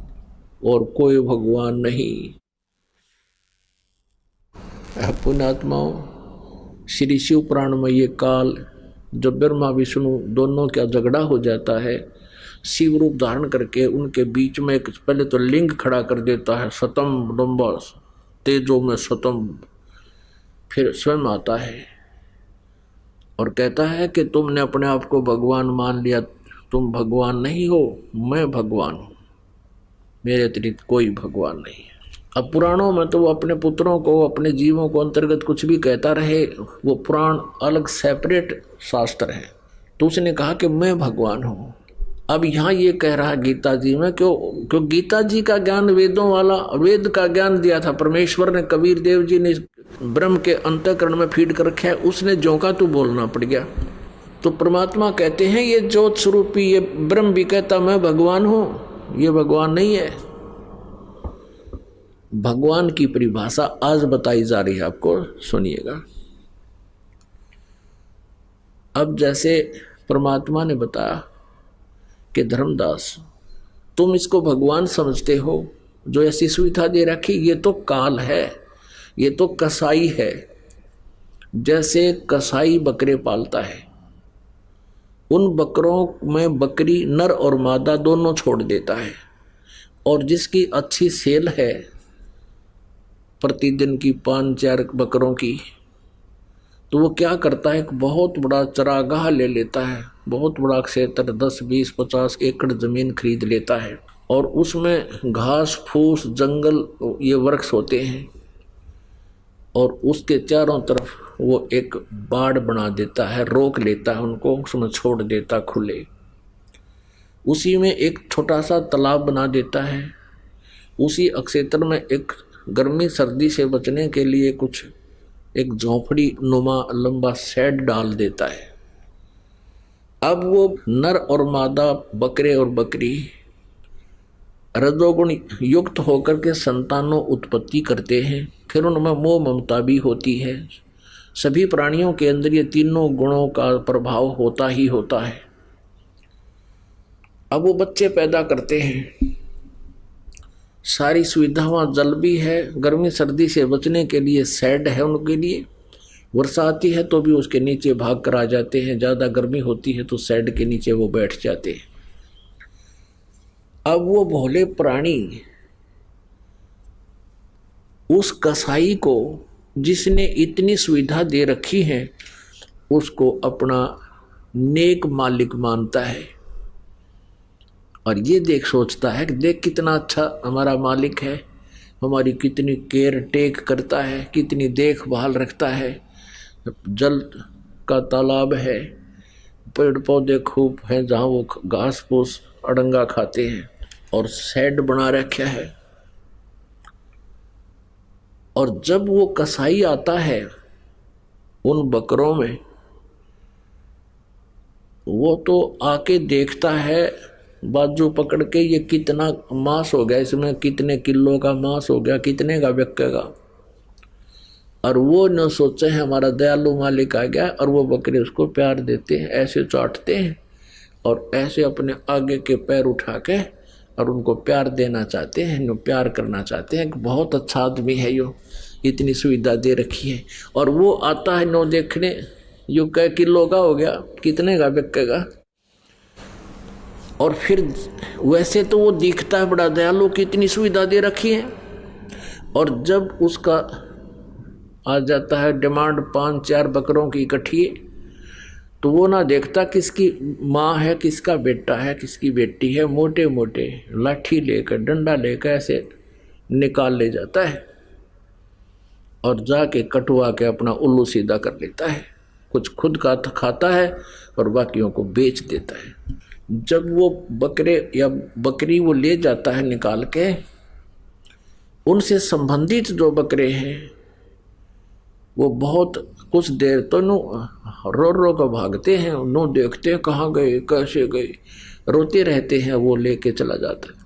और कोई भगवान नहीं। पुण्यात्माओं, श्री शिव पुराण में ये काल जब ब्रह्मा विष्णु दोनों का झगड़ा हो जाता है, शिव रूप धारण करके उनके बीच में एक पहले तो लिंग खड़ा कर देता है, सतम लंबा तेजो में सतम, फिर स्वयं आता है और कहता है कि तुमने अपने आप को भगवान मान लिया, तुम भगवान नहीं हो, मैं भगवान हूं, मेरे अतिरिक्त कोई भगवान नहीं है। अब पुराणों में तो वो अपने पुत्रों को, अपने जीवों को अंतर्गत कुछ भी कहता रहे, वो पुराण अलग सेपरेट शास्त्र है। तो उसने कहा कि मैं भगवान हूं। अब यहाँ ये कह रहा है गीता जी में, क्यों गीता जी का ज्ञान वेदों वाला, वेद का ज्ञान दिया था परमेश्वर ने, कबीर देव जी ने ब्रह्म के अंतःकरण में फीड कर रखा है, उसने जोंका तो बोलना पड़ गया। तो परमात्मा कहते हैं ये ज्योत स्वरूपी, ये ब्रह्म भी कहता मैं भगवान हूं, ये भगवान नहीं है। भगवान की परिभाषा आज बताई जा रही है, आपको सुनिएगा। अब जैसे परमात्मा ने बताया कि धर्मदास तुम इसको भगवान समझते हो, जो ऐसी सुविधा दे रखी, ये तो काल है, ये तो कसाई है। जैसे कसाई बकरे पालता है, उन बकरों में बकरी नर और मादा दोनों छोड़ देता है, और जिसकी अच्छी सेल है प्रतिदिन की 5-4 बकरों की, तो वो क्या करता है, एक बहुत बड़ा चरागाह ले लेता है, बहुत बड़ा क्षेत्र 10, 20, 50 एकड़ जमीन खरीद लेता है, और उसमें घास फूस जंगल ये वृक्ष होते हैं, और उसके चारों तरफ वो एक बाड़ बना देता है, रोक लेता है उनको, उसमें छोड़ देता खुले। उसी में एक छोटा सा तालाब बना देता है, उसी क्षेत्र में एक गर्मी सर्दी से बचने के लिए कुछ एक झोंपड़ी नुमा लंबा शेड डाल देता है। अब वो नर और मादा बकरे और बकरी रजोगुण युक्त होकर के संतानों उत्पत्ति करते हैं, फिर उनमें मोह ममता भी होती है। सभी प्राणियों के अंदर ये तीनों गुणों का प्रभाव होता ही होता है। अब वो बच्चे पैदा करते हैं, सारी सुविधा वहाँ जल भी है, गर्मी सर्दी से बचने के लिए शेड है उनके लिए, वर्षा आती है तो भी उसके नीचे भाग कर आ जाते हैं, ज़्यादा गर्मी होती है तो शेड के नीचे वो बैठ जाते हैं। अब वो भोले प्राणी उस कसाई को जिसने इतनी सुविधा दे रखी है, उसको अपना नेक मालिक मानता है, और ये देख सोचता है कि देख कितना अच्छा हमारा मालिक है, हमारी कितनी केयर टेक करता है, कितनी देखभाल रखता है, जल का तालाब है, पेड़ पौधे खूब हैं जहाँ वो घास फूस अड़ंगा खाते हैं, और शेड बना रखा है। और जब वो कसाई आता है उन बकरों में, वो तो आके देखता है बाजू पकड़ के, ये कितना मांस हो गया, इसमें कितने किलो का मांस हो गया, कितने का बिकेगा। और वो न सोचे हैं हमारा दयालु मालिक आ गया, और वो बकरे उसको प्यार देते हैं, ऐसे चाटते हैं और ऐसे अपने आगे के पैर उठा के और उनको प्यार देना चाहते हैं, नो प्यार करना चाहते हैं कि बहुत अच्छा आदमी है यो, इतनी सुविधा दे रखी है। और वो आता है नो देखने, यो कै किलो का हो गया, कितने का बिकेगा। और फिर वैसे तो वो दिखता है बड़ा दयालु, कितनी सुविधा दे रखी है, और जब उसका आ जाता है डिमांड 5-4 बकरों की इकट्ठी, तो वो ना देखता किसकी माँ है, किसका बेटा है, किसकी बेटी है, मोटे मोटे लाठी लेकर डंडा लेकर ऐसे निकाल ले जाता है। और जाके कटवा के अपना उल्लू सीधा कर लेता है, कुछ खुद का खाता है और बाकियों को बेच देता है। जब वो बकरे या बकरी वो ले जाता है निकाल के, उनसे संबंधित जो बकरे हैं वो बहुत कुछ देर तो नो रो रो कर भागते हैं, नो देखते हैं कहाँ गए कैसे गए, रोते रहते हैं, वो लेके चला जाता है।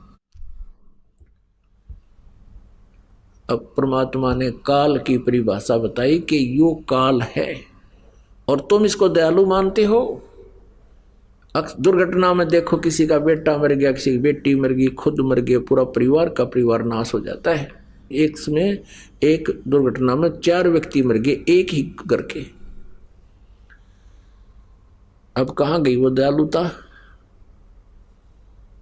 अब परमात्मा ने काल की परिभाषा बताई कि यो काल है और तुम इसको दयालु मानते हो। दुर्घटना में देखो किसी का बेटा मर गया, किसी की बेटी मर गई, खुद मर गए, पूरा परिवार का परिवार नाश हो जाता है। एक समय एक दुर्घटना में 4 व्यक्ति मर गए एक ही घर के। अब कहाँ गई वो दयालुता,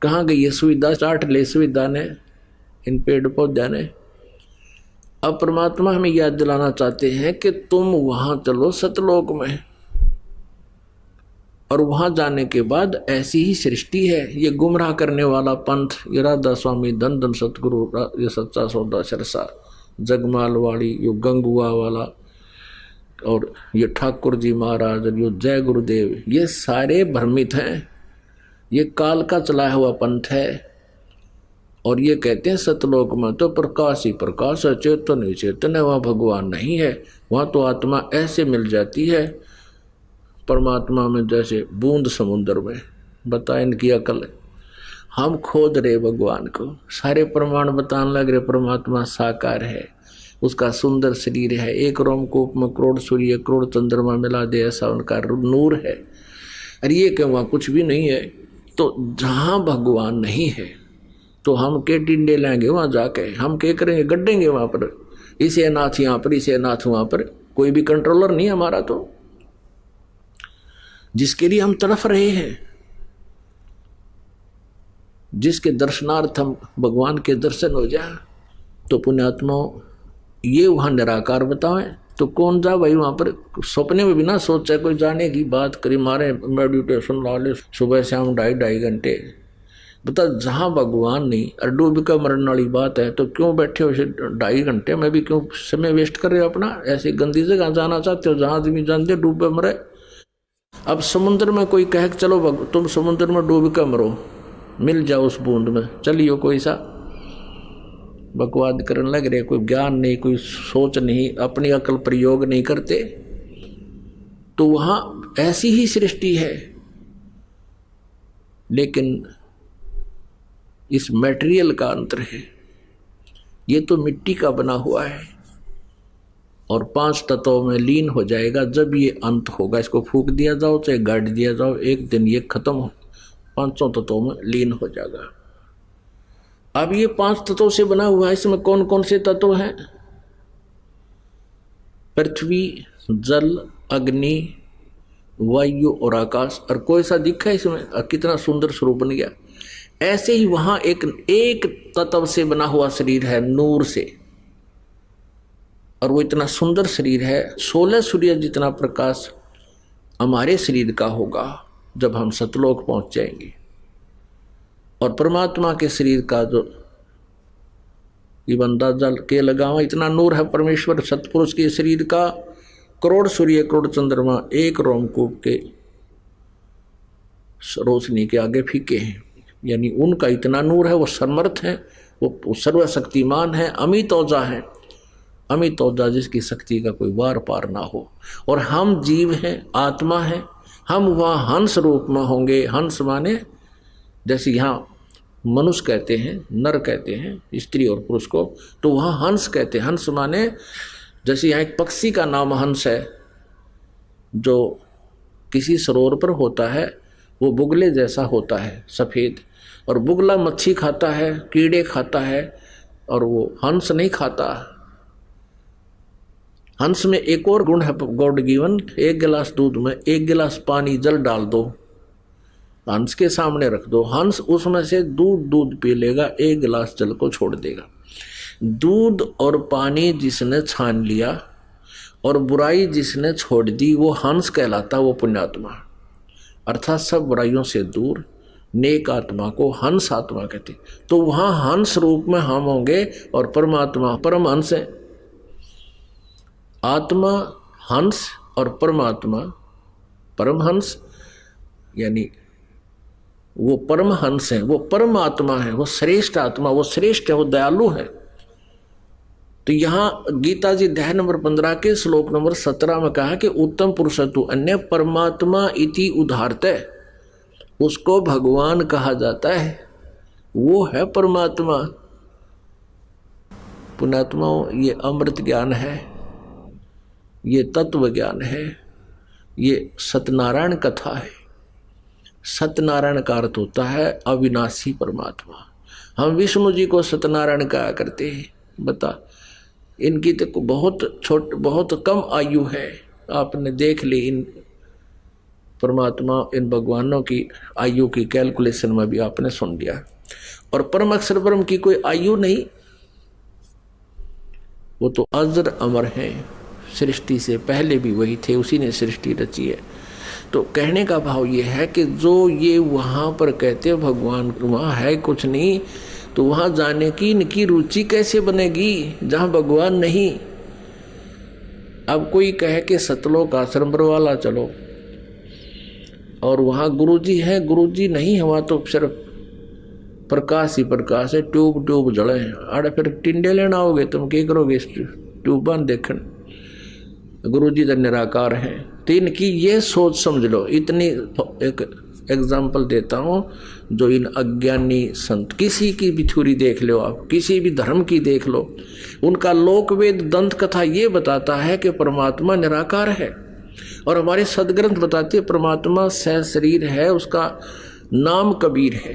कहाँ गई ये सुविधा, चाट ले सुविधा ने, इन पेड़ पौधे ने। अब परमात्मा हमें याद दिलाना चाहते हैं कि तुम वहां चलो सतलोक में, और वहां जाने के बाद ऐसी ही सृष्टि है। ये गुमराह करने वाला पंथ, ये राधा स्वामी धन धन सतगुरु, ये सच्चा सौदा सरसा जगमाल वाली, यो गंगुआ वाला, और ये ठाकुर जी महाराज, यो जय गुरुदेव, ये सारे भ्रमित हैं। ये काल का चलाया हुआ पंथ है। और ये कहते हैं सतलोक में तो प्रकाश ही प्रकाश है, चेतन ही चेतन है, वहाँ भगवान नहीं है। वहाँ तो आत्मा ऐसे मिल जाती है परमात्मा में जैसे बूंद समुद्र में। बता इनकी अकल है। हम खोद रहे भगवान को, सारे प्रमाण बताने लग रहे परमात्मा साकार है, उसका सुंदर शरीर है, एक रोमकूप में करोड़ सूर्य करोड़ चंद्रमा मिला दे ऐसा उनका नूर है। अरे ये क्या वहाँ कुछ भी नहीं है। तो जहाँ भगवान नहीं है तो हम के टिंडे लेंगे वहाँ जाके, हम क्या करेंगे, गड्ढेंगे वहाँ पर, इसे नाथ यहाँ पर, इसे नाथ वहाँ पर। कोई भी कंट्रोलर नहीं हमारा। तो जिसके लिए हम तड़फ रहे हैं, जिसके दर्शनार्थ हम भगवान के दर्शन हो जाए, तो पुण्यात्मा ये वहाँ निराकार बताएं तो कौन जा भाई वहाँ पर। सपने में भी ना सोचा कोई जाने की बात करी, मारे मेडिटेशन ला ले सुबह शाम 2.5 घंटे। बता जहाँ भगवान नहीं और डूब का मरने वाली बात है तो क्यों बैठे हो 2.5 घंटे में भी, क्यों समय वेस्ट कर रहे हो अपना। ऐसी गंदी जगह जाना चाहते हो जहाँ आदमी जानते डूबे मरे। अब समुद्र में कोई कहे चलो तुम समुद्र में डूब कर मरो, मिल जाओ उस बूंद में, चलियो कोई सा बकवाद करने लग रहे। कोई ज्ञान नहीं, कोई सोच नहीं, अपनी अकल प्रयोग नहीं करते। तो वहाँ ऐसी ही सृष्टि है, लेकिन इस मटेरियल का अंतर है। ये तो मिट्टी का बना हुआ है और 5 तत्वों में लीन हो जाएगा जब ये अंत होगा। इसको फूंक दिया जाओ चाहे गाड़ दिया जाओ, एक दिन ये खत्म हो 500 तत्वों में लीन हो जाएगा। अब ये 5 तत्वों से बना हुआ है, इसमें कौन कौन से तत्व हैं? पृथ्वी, जल, अग्नि, वायु और आकाश। और कोई सा दिखा है इसमें? कितना सुंदर स्वरूप बन गया। ऐसे ही वहां एक तत्व से बना हुआ शरीर है, नूर से, और वो इतना सुंदर शरीर है, 16 सूर्य जितना प्रकाश हमारे शरीर का होगा जब हम सतलोक पहुंच जाएंगे। और परमात्मा के शरीर का जो ये बंदा जल के लगावा, इतना नूर है परमेश्वर सतपुरुष के शरीर का। करोड़ सूर्य करोड़ चंद्रमा एक रोमकूप के रोशनी के आगे फीके हैं। यानी उनका इतना नूर है, वो समर्थ है, वो सर्वशक्तिमान है, अमित औजा है। अमित औजा जिसकी शक्ति का कोई वार पार ना हो। और हम जीव हैं, आत्मा है, हम वहाँ हंस रूप में होंगे। हंस माने जैसे यहाँ मनुष्य कहते हैं, नर कहते हैं स्त्री और पुरुष को, तो वहाँ हंस कहते हैं। हंस माने जैसे यहाँ एक पक्षी का नाम हंस है, जो किसी सरोवर पर होता है, वो बुगले जैसा होता है सफ़ेद, और बुगला मच्छी खाता है, कीड़े खाता है, और वो हंस नहीं खाता। हंस में एक और गुण है गॉड गिवन, 1 गिलास दूध में 1 गिलास पानी जल डाल दो, हंस के सामने रख दो, हंस उसमें से दूध पी लेगा, 1 गिलास जल को छोड़ देगा। दूध और पानी जिसने छान लिया और बुराई जिसने छोड़ दी, वो हंस कहलाता, वो पुण्यात्मा। अर्थात सब बुराइयों से दूर नेक आत्मा को हंस आत्मा कहते। तो वहाँ हंस रूप में हम होंगे और परमात्मा परम हंस है। आत्मा हंस और परमात्मा परमहंस, यानी वो परमहंस है, वो परमात्मा है, वो श्रेष्ठ आत्मा, वो श्रेष्ठ है, वो दयालु है। तो यहां गीता जी अध्याय नंबर 15 के श्लोक नंबर 17 में कहा कि उत्तम पुरुषत्व अन्य परमात्मा इति उदाहरते, उसको भगवान कहा जाता है, वो है परमात्मा। पुण्यात्मा, ये अमृत ज्ञान है, ये तत्व ज्ञान है, ये सत्यनारायण कथा है। सत्यनारायण का अर्थ होता है अविनाशी परमात्मा। हम विष्णु जी को सत्यनारायण कहा करते हैं। बता, इनकी तो बहुत कम आयु है। आपने देख ली इन परमात्मा, इन भगवानों की आयु की कैलकुलेशन में भी आपने सुन लिया। और परम अक्षर ब्रह्म की कोई आयु नहीं, वो तो अजर अमर है, सृष्टि से पहले भी वही थे, उसी ने सृष्टि रची है। तो कहने का भाव ये है कि जो ये वहां पर कहते भगवान वहां है कुछ नहीं, तो वहां जाने की इनकी रुचि कैसे बनेगी जहां भगवान नहीं। अब कोई कहे कि सतलोक आश्रम वाला चलो और वहां गुरुजी है, गुरुजी नहीं है, वहां तो सिर्फ प्रकाश ही प्रकाश है, ट्यूब जड़े हैं। अरे फिर टिंडे लेना होगे, तुम क्या करोगे ट्यूबा देखन, गुरुजी तो निराकार हैं। तो इनकी ये सोच समझ लो। इतनी एक एग्जाम्पल देता हूं, जो इन अज्ञानी संत, किसी की भी थ्योरी देख लो आप, किसी भी धर्म की देख लो, उनका लोकवेद दंत कथा ये बताता है कि परमात्मा निराकार है। और हमारे सदग्रंथ बताते हैं परमात्मा सह शरीर है, उसका नाम कबीर है।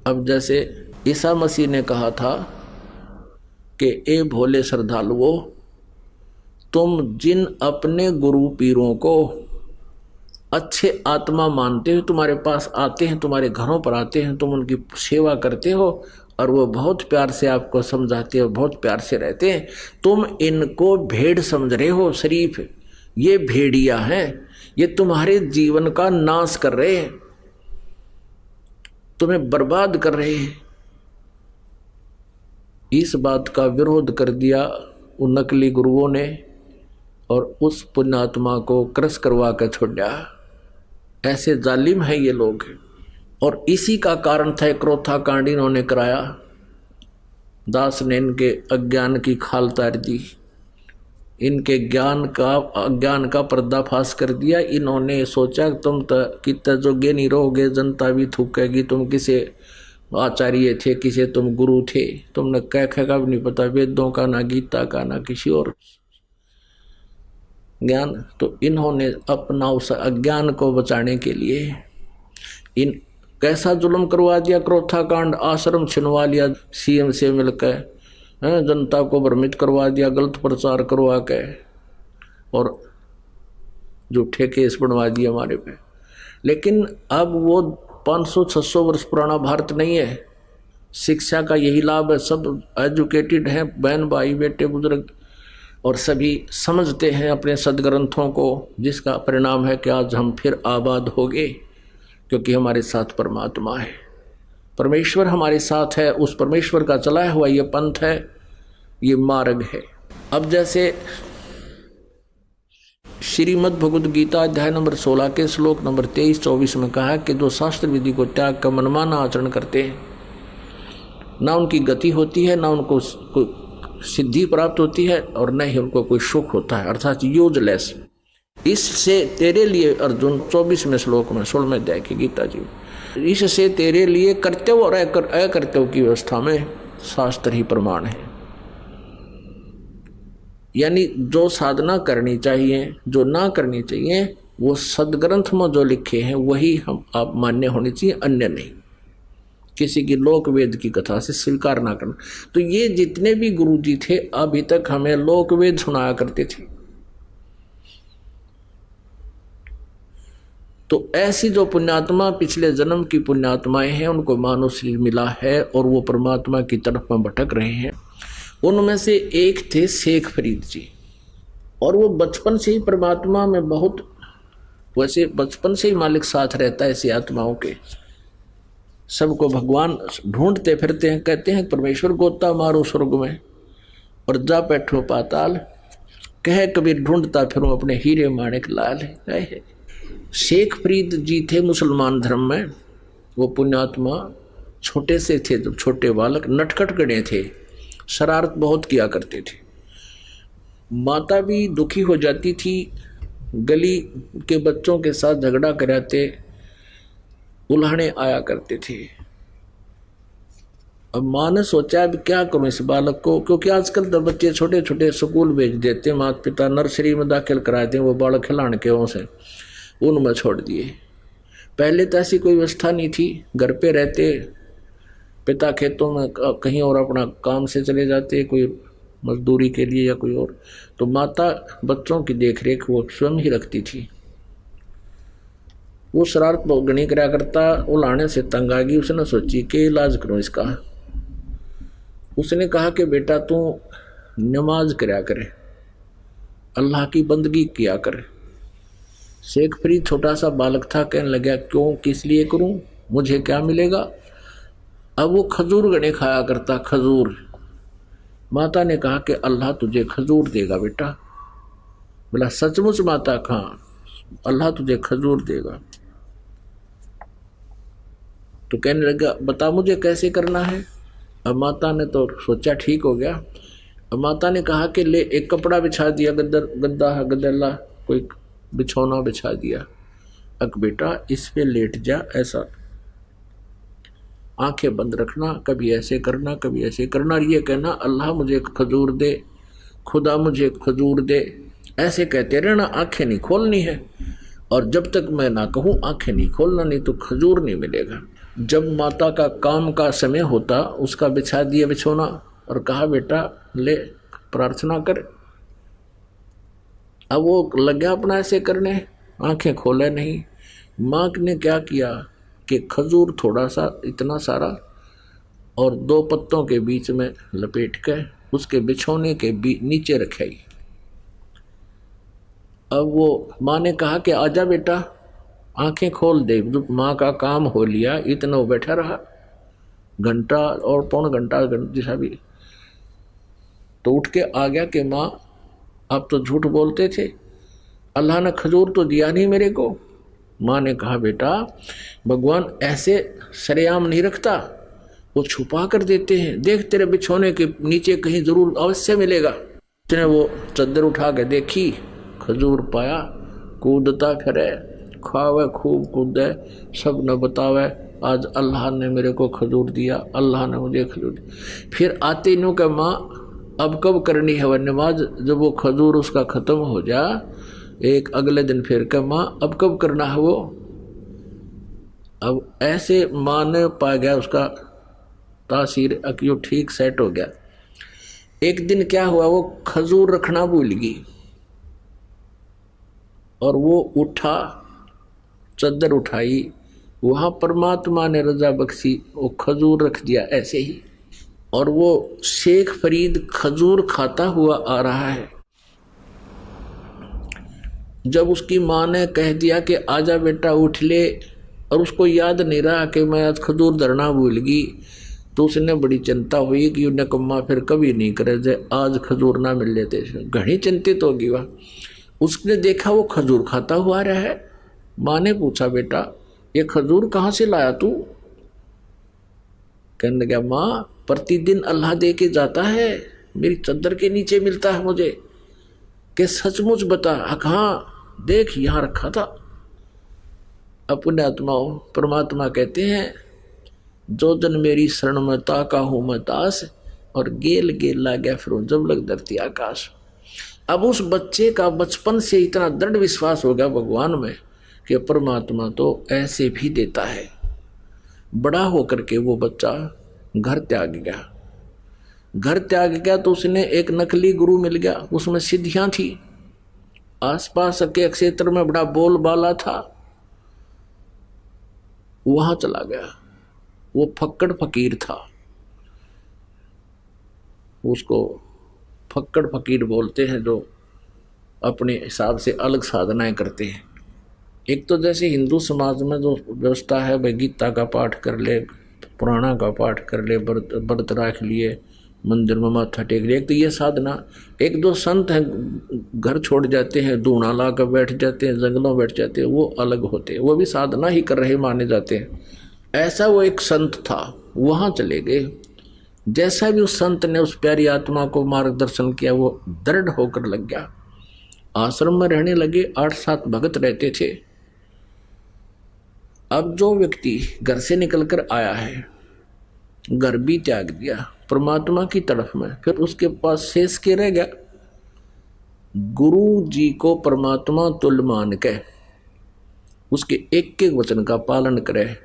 अब जैसे ईसा मसीह ने कहा था कि ए भोले श्रद्धालुओं, तुम जिन अपने गुरु पीरों को अच्छे आत्मा मानते हो, तुम्हारे पास आते हैं, तुम्हारे घरों पर आते हैं, तुम उनकी सेवा करते हो और वो बहुत प्यार से आपको समझाते हो, बहुत प्यार से रहते हैं, तुम इनको भेड़ समझ रहे हो। शरीफ ये भेड़िया हैं, ये तुम्हारे जीवन का नाश कर रहे हैं, तुम्हें बर्बाद कर रहे हैं। इस बात का विरोध कर दिया उन नकली गुरुओं ने और उस पुण्यात्मा को क्रश करवा कर छोड़ा। ऐसे जालिम है ये लोग। और इसी का कारण था क्रोथा कांड इन्होंने कराया। दास ने इनके अज्ञान की खाल तार दी, इनके अज्ञान का पर्दाफाश कर दिया। इन्होंने सोचा तुम तो कितना जोगे नहीं रहोगे, जनता भी थूकेगी, तुम किसे आचार्य थे, किसे तुम गुरु थे, तुमने कह का भी नहीं पता, वेदों का ना गीता का ना किसी और ज्ञान। तो इन्होंने अपना उस अज्ञान को बचाने के लिए इन कैसा जुल्म करवा दिया। क्रोथा कांड, आश्रम छिनवा लिया सीएम से मिलकर, जनता को भ्रमित करवा दिया, गलत प्रचार करवा के, और झूठे केस बनवा दिए हमारे पे। लेकिन अब वो 500-600 वर्ष पुराना भारत नहीं है। शिक्षा का यही लाभ है, सब एजुकेटेड हैं, बहन भाई बेटे बुजुर्ग, और सभी समझते हैं अपने सदग्रंथों को, जिसका परिणाम है कि आज हम फिर आबाद हो गए, क्योंकि हमारे साथ परमात्मा है, परमेश्वर हमारे साथ है। उस परमेश्वर का चलाया हुआ ये पंथ है, ये मार्ग है। अब जैसे श्रीमद् भगवद गीता अध्याय नंबर 16 के श्लोक नंबर 23-24 में कहा कि जो शास्त्र विधि को त्याग कर मनमाना आचरण करते हैं, ना उनकी गति होती है, ना उनको सिद्धि प्राप्त होती है, और न ही उनको कोई सुख होता है, अर्थात यूजलेस। इससे तेरे लिए अर्जुन 24वें श्लोक में 16वें अध्याय की गीता जी, इससे तेरे लिए कर्तव्य और अकर्तव्य की व्यवस्था में शास्त्र ही प्रमाण है। यानी जो साधना करनी चाहिए, जो ना करनी चाहिए, वो सदग्रंथ में जो लिखे हैं वही हम आप मान्य होनी चाहिए, अन्य नहीं। किसी की लोक वेद की कथा से स्वीकार ना करना। तो ये जितने भी गुरुजी थे अभी तक हमें लोक वेद सुनाया करते थे। तो ऐसी जो पुण्यात्मा पिछले जन्म की पुण्यात्माएं हैं, उनको मानव शरीर मिला है और वो परमात्मा की तरफ में भटक रहे हैं। उनमें से एक थे शेख फरीद जी, और वो बचपन से ही परमात्मा में बहुत, वैसे बचपन से ही मालिक साथ रहता है ऐसी आत्माओं के। सबको भगवान ढूंढते फिरते हैं, कहते हैं परमेश्वर गोता मारो स्वर्ग में और जा बैठो पाताल, कह कबीर ढूंढता फिरूं अपने हीरे माणिक लाल है। शेख फरीद जी थे मुसलमान धर्म में। वो पुण्यात्मा छोटे से थे, जब छोटे बालक नटखट गणे थे, शरारत बहुत किया करते थे। माता भी दुखी हो जाती थी, गली के बच्चों के साथ झगड़ा कराते, उल्हाने आया करते थे। अब माँ ने सोचा अब क्या करूं इस बालक को, क्योंकि आजकल तो बच्चे छोटे छोटे स्कूल भेज देते, माता पिता नर्सरी में दाखिल कराते हैं, वो बालक खिलाने के वहाँ से उनमें छोड़ दिए। पहले तो ऐसी कोई व्यवस्था नहीं थी, घर पे रहते, पिता खेतों में कहीं और अपना काम से चले जाते, कोई मजदूरी के लिए या कोई और, तो माता बच्चों की देखरेख वो स्वयं ही रखती थी। वो शरारत गणी करा करता, उलाने से तंग आ गई। उसने सोची कि इलाज करूं इसका। उसने कहा कि बेटा तू नमाज करा करे, अल्लाह की बंदगी किया करे। शेख फरीद छोटा सा बालक था, कहने लगा क्यों, किस लिए करूं, मुझे क्या मिलेगा। अब वो खजूर गणे खाया करता, खजूर। माता ने कहा कि अल्लाह तुझे खजूर देगा बेटा। बोला सचमुच माता, कहाँ, अल्लाह तुझे खजूर देगा। तो कहने लगा बता मुझे कैसे करना है। अब माता ने तो सोचा ठीक हो गया। अब माता ने कहा कि ले एक कपड़ा बिछा दिया, गद्दा गद्दला कोई बिछौना बिछा दिया। अब बेटा इस पे लेट जा, ऐसा आंखें बंद रखना, कभी ऐसे करना कभी ऐसे करना, और ये कहना अल्लाह मुझे खजूर दे, खुदा मुझे खजूर दे, ऐसे कहते रहना, आंखें नहीं खोलनी है। और जब तक मैं ना कहूँ आंखें नहीं खोलना, नहीं तो खजूर नहीं मिलेगा। जब माता का काम का समय होता, उसका बिछा दिया बिछोना और कहा बेटा ले प्रार्थना कर। अब वो लग गया अपना ऐसे करने, आंखें खोले नहीं। माँ ने क्या किया कि खजूर थोड़ा सा इतना सारा और 2 पत्तों के बीच में लपेट कर उसके बिछोने के नीचे रखाई। अब वो माँ ने कहा कि आजा बेटा आंखें खोल दे। माँ का काम हो लिया, इतना वो बैठा रहा, घंटा और पौन घंटा जैसा भी। तो उठ के आ गया कि माँ आप तो झूठ बोलते थे, अल्लाह ने खजूर तो दिया नहीं मेरे को। माँ ने कहा बेटा भगवान ऐसे सरेआम नहीं रखता, वो छुपा कर देते हैं, देख तेरे बिछोने के नीचे कहीं जरूर अवश्य मिलेगा। उसने वो चद्दर उठा के देखी, खजूर पाया, कूदता फिरे, खावे खूब कूदे, सब न बतावे आज अल्लाह ने मेरे को खजूर दिया, अल्लाह ने मुझे खजूर दिया। फिर आते नो के माँ अब कब करनी है वह नमाज, जब वो खजूर उसका ख़त्म हो जा, एक अगले दिन फिर के माँ अब कब करना है वो। अब ऐसे माँ ने पा गया उसका तासीर, अक्यों ठीक सेट हो गया। एक दिन क्या हुआ, वो खजूर रखना भूल गई और वो उठा, चद्दर उठाई, वहाँ परमात्मा ने रजा बख्शी, वो खजूर रख दिया ऐसे ही। और वो शेख फरीद खजूर खाता हुआ आ रहा है। जब उसकी माँ ने कह दिया कि आजा बेटा उठ ले, और उसको याद नहीं रहा कि मैं आज खजूर धरना भूल गई, तो उसने बड़ी चिंता हुई कि उन्हें कम्मा फिर कभी नहीं करे जे आज खजूर ना मिल लेते। घनी चिंतित होगी वह। उसने देखा वो खजूर खाता हुआ रहा है। माँ ने पूछा बेटा ये खजूर कहाँ से लाया तू। कहने लगा माँ प्रतिदिन अल्लाह दे के जाता है, मेरी चद्दर के नीचे मिलता है मुझे। कि सचमुच बता। हाँ देख यहाँ रखा था। अपने आत्माओं परमात्मा कहते हैं जो जन मेरी शरण में ताका हूँ मैं दास, और गेल गेल ला गया फिर जब लग धरती आकाश। अब उस बच्चे का बचपन से इतना दृढ़ विश्वास हो गया भगवान में कि परमात्मा तो ऐसे भी देता है। बड़ा होकर के वो बच्चा घर त्याग गया। घर त्याग गया तो उसने एक नकली गुरु मिल गया, उसमें सिद्धियां थी, आसपास के क्षेत्र में बड़ा बोलबाला था। वहां चला गया। वो फक्कड़ फकीर था, उसको फक्कड़ फकीर बोलते हैं जो अपने हिसाब से अलग साधनाएं करते हैं। एक तो जैसे हिंदू समाज में जो व्यवस्था है भाई गीता का पाठ कर ले, पुराणा का पाठ कर ले, व्रत राख लिए, मंदिर में माथा टेक लिया। एक तो ये साधना, एक दो संत हैं घर छोड़ जाते हैं, दूना ला कर बैठ जाते हैं, जंगलों बैठ जाते हैं, वो अलग होते हैं, वो भी साधना ही कर रहे माने जाते हैं। ऐसा वो एक संत था, वहाँ चले गए। जैसा भी उस संत ने उस प्यारी आत्मा को मार्गदर्शन किया, वो दृढ़ होकर लग गया। आश्रम में रहने लगे, 8-7 भगत रहते थे। अब जो व्यक्ति घर से निकलकर आया है, घर भी त्याग दिया परमात्मा की तरफ में, फिर उसके पास शेष के रह गया। गुरु जी को परमात्मा तुल्य मान के उसके एक एक वचन का पालन करे,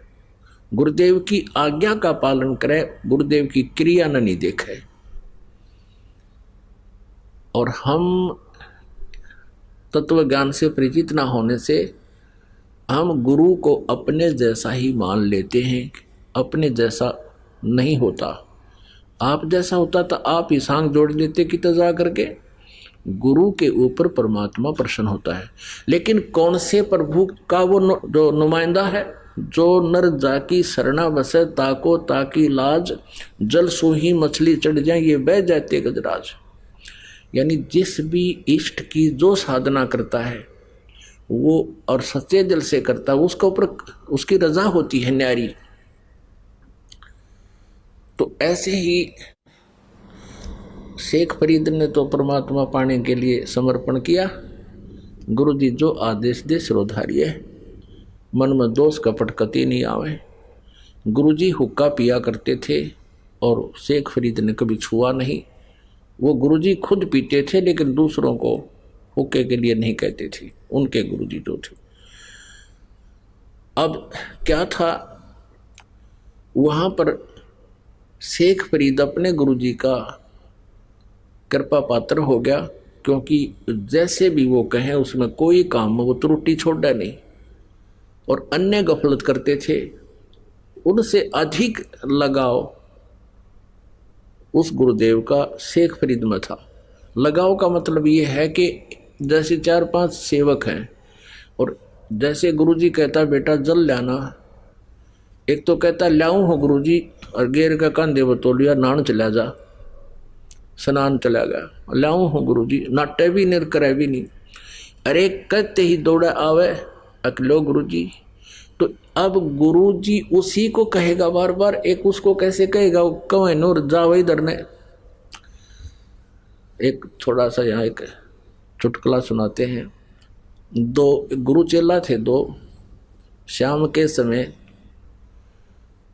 गुरुदेव की आज्ञा का पालन करे, गुरुदेव की क्रिया न नहीं देखे। और हम तत्व ज्ञान से परिचित ना होने से हम गुरु को अपने जैसा ही मान लेते हैं। अपने जैसा नहीं होता, आप जैसा होता तो आप ही सांग जोड़ देते कि तजा करके। गुरु के ऊपर परमात्मा प्रसन्न होता है। लेकिन कौन से प्रभु का वो जो नुमाइंदा है? जो नर जाकी शरणा बसे ताको ताकी लाज, जल सूही मछली चढ़ जाए ये बह जाते गजराज। यानी जिस भी इष्ट की जो साधना करता है वो और सच्चे दिल से करता है, उसके ऊपर उसकी रजा होती है न्यारी। तो ऐसे ही शेख फरीद ने तो परमात्मा पाने के लिए समर्पण किया। गुरु जी जो आदेश दे सिरोधार्य, मन में दोष कपट कति नहीं आवे। गुरु जी हुक्का पिया करते थे और शेख फरीद ने कभी छुआ नहीं। वो गुरु जी खुद पीते थे लेकिन दूसरों को हुक्के के लिए नहीं कहते थे, उनके गुरु जी जो थे। अब क्या था, वहाँ पर शेख फरीद अपने गुरु जी का कृपा पात्र हो गया, क्योंकि जैसे भी वो कहें उसमें कोई काम वो त्रुटि छोड़ा नहीं। और अन्य गफलत करते थे, उनसे अधिक लगाव उस गुरुदेव का शेख फरीद में था। लगाव का मतलब ये है कि जैसे 4-5 सेवक हैं और जैसे गुरुजी कहता बेटा जल लाना, एक तो कहता लाऊं हो गुरुजी, और गेर का कंधे बतौलिया नान चला जा, स्नान चला गया, लाऊं हो गुरुजी, नाटे भी नहीं करे भी नहीं। अरे कहते ही दौड़ा आवे अकलो गुरुजी। तो अब गुरुजी उसी को कहेगा बार बार, एक उसको कैसे कहेगा? कहे नूर जाओ इधर ने। एक थोड़ा सा यहाँ एक चुटकुला सुनाते हैं। 2 गुरु चेला थे, 2। शाम के समय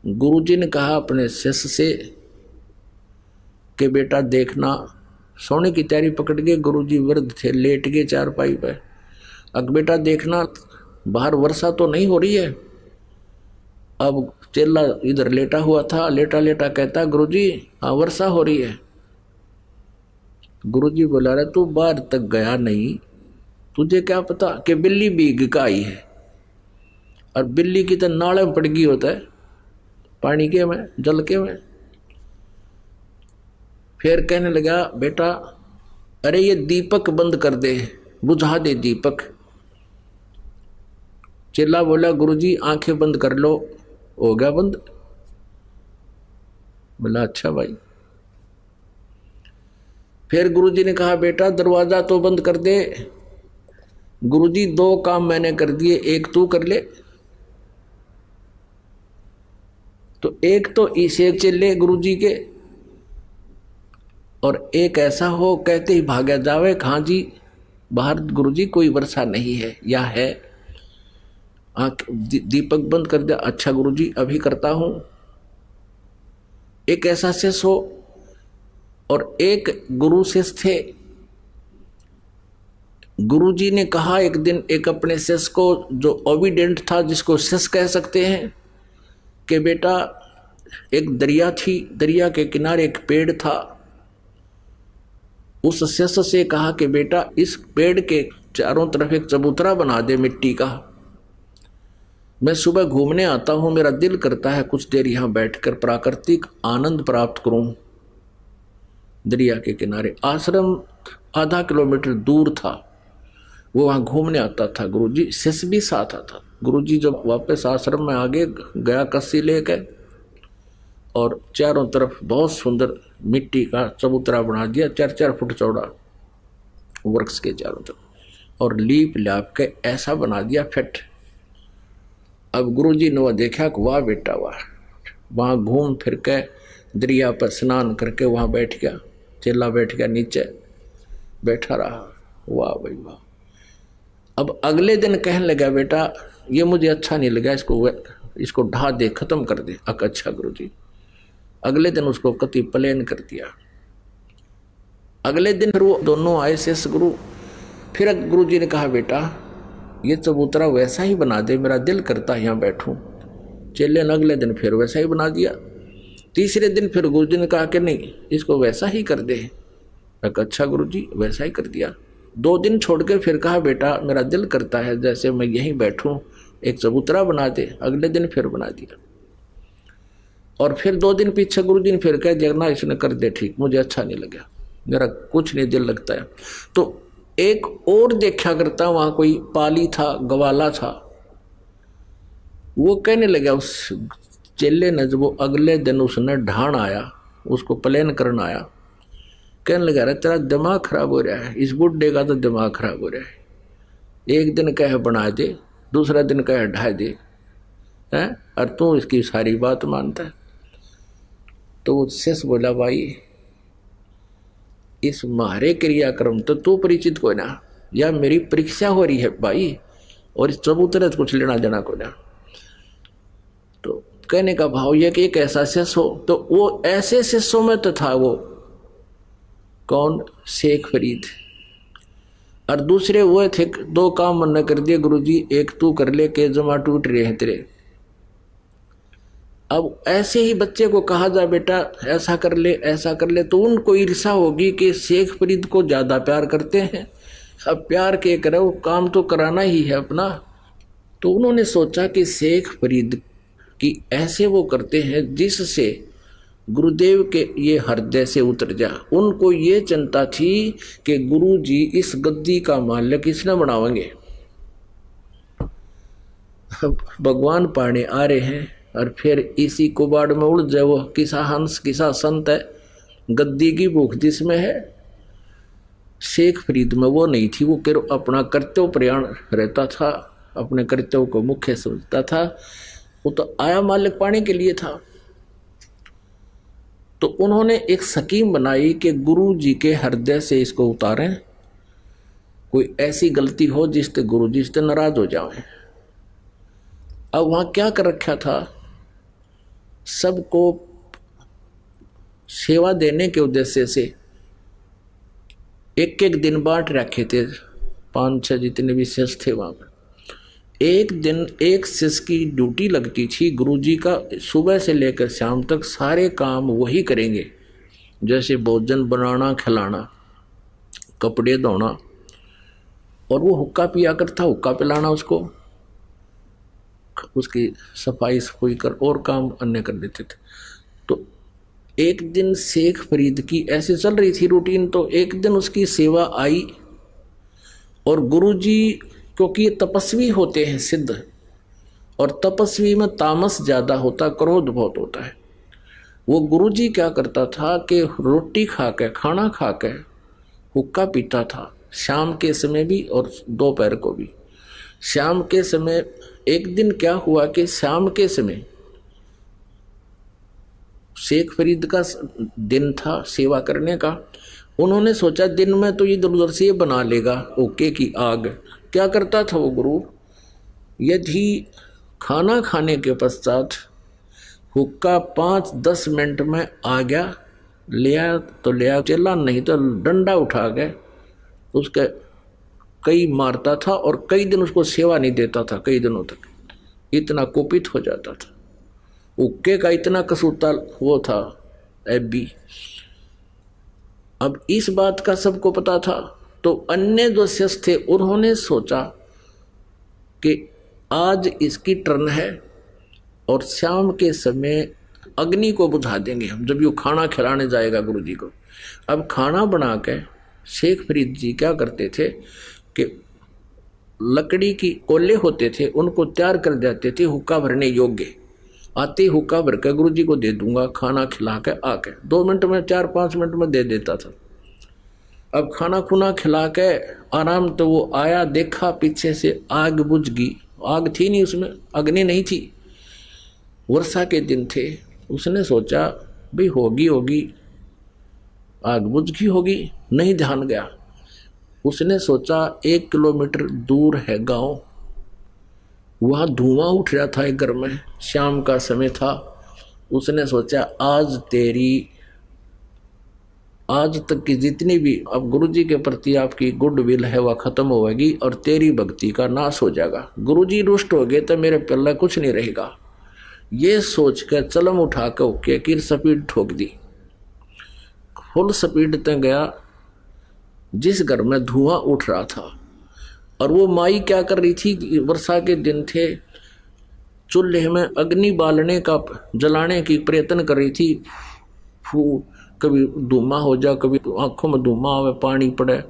गुरुजी ने कहा अपने शिष्य से कि बेटा देखना, सोने की तैयारी पकड़ के गुरुजी वृद्ध थे, लेट गए चारपाई पे। अब बेटा देखना बाहर वर्षा तो नहीं हो रही है। अब चेला इधर लेटा हुआ था, लेटा लेटा कहता गुरुजी हाँ वर्षा हो रही है। गुरुजी बोला रहा तू बाहर तक गया नहीं, तुझे क्या पता कि बिल्ली भीग का आई है, और बिल्ली की तो नाले में पड़ गई होता है, पानी के में जल के में। फिर कहने लगा बेटा अरे ये दीपक बंद कर दे, बुझा दे दीपक। चेला बोला गुरुजी आंखें बंद कर लो, हो गया बंद। बोला अच्छा भाई। फिर गुरुजी ने कहा बेटा दरवाजा तो बंद कर दे। गुरुजी 2 काम मैंने कर दिए, एक तू कर ले। तो एक तो इसे चले गुरुजी के, और एक ऐसा हो कहते ही भागा जावे हाँ जी बाहर गुरुजी कोई वर्षा नहीं है या है। दीपक बंद कर दिया, अच्छा गुरुजी अभी करता हूं। एक ऐसा शिष्य हो, और एक गुरु शिष्य थे। गुरुजी ने कहा एक दिन एक अपने शिष्य को जो ओबीडेंट था, जिसको शिष्य कह सकते हैं, कि बेटा एक दरिया थी, दरिया के किनारे एक पेड़ था। उस शिष्य से कहा कि बेटा इस पेड़ के चारों तरफ एक चबूतरा बना दे मिट्टी का, मैं सुबह घूमने आता हूं, मेरा दिल करता है कुछ देर यहां बैठकर प्राकृतिक आनंद प्राप्त करूं। दरिया के किनारे आश्रम आधा किलोमीटर दूर था, वो वहां घूमने आता था। गुरुजी शिष्य भी साथ आता। गुरुजी जब वापस आश्रम में आगे गया कस्सी लेकर, और चारों तरफ बहुत सुंदर मिट्टी का चबूतरा बना दिया, 4-4 फुट चौड़ा वृक्ष के चारों तरफ, और लीप लाप के ऐसा बना दिया फिट। अब गुरुजी ने वह देखा कि वाह बेटा वाह, वहाँ घूम फिर के दरिया पर स्नान करके वहाँ बैठ गया, चेला बैठ गया नीचे बैठा रहा, वाह भाई वाह। अब अगले दिन कहने लगा बेटा ये मुझे अच्छा नहीं लगा, इसको ढा दे, खत्म कर दे। अच्छा गुरुजी। अगले दिन उसको कति प्लेन कर दिया। अगले दिन फिर वो दोनों आए शेष गुरु, फिर गुरुजी ने कहा बेटा ये चबूतरा वैसा ही बना दे, मेरा दिल करता है यहाँ बैठूं। चेले ने अगले दिन फिर वैसा ही बना दिया। तीसरे दिन फिर गुरुजी ने कहा कि नहीं इसको वैसा ही कर दे। अच्छा गुरुजी, वैसा ही कर दिया। 2 दिन छोड़ के फिर कहा बेटा मेरा दिल करता है जैसे मैं यहीं बैठूं, एक चबूतरा बना दे। अगले दिन फिर बना दिया। और फिर 2 दिन पीछे गुरुजी ने फिर कह दिया ना इसने कर दे ठीक, मुझे अच्छा नहीं लगा, मेरा कुछ नहीं दिल लगता है। तो एक और देखा करता वहां कोई पाली था, गवाला था, वो कहने लगा उस चेले ने, जब वो अगले दिन उसने ढाण आया, उसको प्लेन करना आया, कहने लगा अरे तेरा दिमाग खराब हो रहा है, इस बुढ़े का तो दिमाग खराब हो रहा है। एक दिन कहे बना दे, दूसरा दिन कहे ढा दे, हैं, और तू इसकी सारी बात मानता है। तो उससे बोला भाई इस मारे क्रियाक्रम तो तू परिचित को ना, या मेरी परीक्षा हो रही है भाई, और इस चबूतरे से कुछ लेना देना को ना। तो कहने का भाव यह कि एक ऐसा शिष्य हो, तो वो ऐसे शिष्यों में तो था वो कौन, शेख फरीद। और दूसरे वो थे, 2 काम मन कर दिए गुरुजी, एक तू कर ले के जमा टूट रहे हैं तेरे। अब ऐसे ही बच्चे को कहा जा बेटा ऐसा कर ले ऐसा कर ले, तो उनको ईर्षा होगी कि शेख फरीद को ज्यादा प्यार करते हैं। अब प्यार के करो, काम तो कराना ही है अपना। तो उन्होंने सोचा कि शेख फरीद की ऐसे वो करते हैं जिससे गुरुदेव के ये हृदय से उतर जा। उनको ये चिंता थी कि गुरुजी इस गद्दी का मालिक इसने बनावेंगे। भगवान पाने आ रहे हैं और फिर इसी कुबाड़ में उड़ जाए। वो किसा हंस किसा संत है, गद्दी की भूख जिसमें है। शेख फरीद में वो नहीं थी, वो अपना कर्तव्य प्रयाण रहता था, अपने कर्तव्य को मुख्य समझता था। वो तो आया मालिक पाने के लिए था। तो उन्होंने एक स्कीम बनाई कि गुरु जी के हृदय से इसको उतारें, कोई ऐसी गलती हो जिससे गुरु जी से नाराज हो जाए। अब वहां क्या कर रखा था, सबको सेवा देने के उद्देश्य से एक एक दिन बांट रखे थे। 5-6 जितने भी शिष्य थे वहां पर एक दिन एक शिष्य की ड्यूटी लगती थी। गुरुजी का सुबह से लेकर शाम तक सारे काम वही करेंगे, जैसे भोजन बनाना, खिलाना, कपड़े धोना, और वो हुक्का पिया करता, हुक्का पिलाना उसको, उसकी सफाई सफाई कर और काम अन्य कर देते थे। तो एक दिन शेख फरीद की ऐसे चल रही थी रूटीन। तो एक दिन उसकी सेवा आई और गुरुजी, क्योंकि ये तपस्वी होते हैं सिद्ध, और तपस्वी में तामस ज्यादा होता, क्रोध बहुत होता है। वो गुरुजी क्या करता था कि रोटी खा के, खाना खा के हुक्का पीता था, शाम के समय भी और दोपहर को भी। शाम के समय एक दिन क्या हुआ कि शाम के समय शेख फरीद का दिन था सेवा करने का। उन्होंने सोचा दिन में तो इधर उधर से ये बना लेगा ओके की आग। क्या करता था वो गुरु, यदि खाना खाने के पश्चात हुक्का 5-10 मिनट में आ गया, लिया तो लिया, चला नहीं तो डंडा उठा के उसके कई मारता था, और कई दिन उसको सेवा नहीं देता था, कई दिनों तक। इतना कुपित हो जाता था, हुक्के का इतना कसूता वो था एबी। अब इस बात का सबको पता था। तो अन्य जो शिष्य थे उन्होंने सोचा कि आज इसकी टर्न है और शाम के समय अग्नि को बुझा देंगे हम, जब ये खाना खिलाने जाएगा गुरु जी को। अब खाना बना के शेख फरीद जी क्या करते थे कि लकड़ी की कोले होते थे, उनको तैयार कर देते थे हुक्का भरने योग्य, आते हुक्का भर के गुरु जी को दे दूंगा, खाना खिला के आके 2 मिनट में 4-5 मिनट में दे देता था। अब खाना खुना खिला के आराम, तो वो आया, देखा पीछे से आग बुझ गई। आग थी नहीं उसमें, अग्नि नहीं थी, वर्षा के दिन थे। उसने सोचा भाई होगी आग बुझ गई होगी, नहीं ध्यान गया। उसने सोचा 1 किलोमीटर दूर है गांव, वहां धुआं उठ रहा था एक घर में, शाम का समय था। उसने सोचा आज तक की जितनी भी अब गुरुजी के प्रति आपकी गुडविल है वह खत्म होगी और तेरी भक्ति का नाश हो जाएगा। गुरुजी रुष्ट हो गए तो मेरे पल्ला कुछ नहीं रहेगा। ये सोच कर चलम उठा कर ओके की स्पीड ठोक दी, फुल स्पीड तक गया जिस घर में धुआं उठ रहा था। और वो माई क्या कर रही थी, वर्षा के दिन थे, चूल्हे में अग्नि बालने का जलाने की प्रयत्न कर रही थी। कभी धुआं हो जा, कभी आंखों में धुआं आवे, पानी पड़े,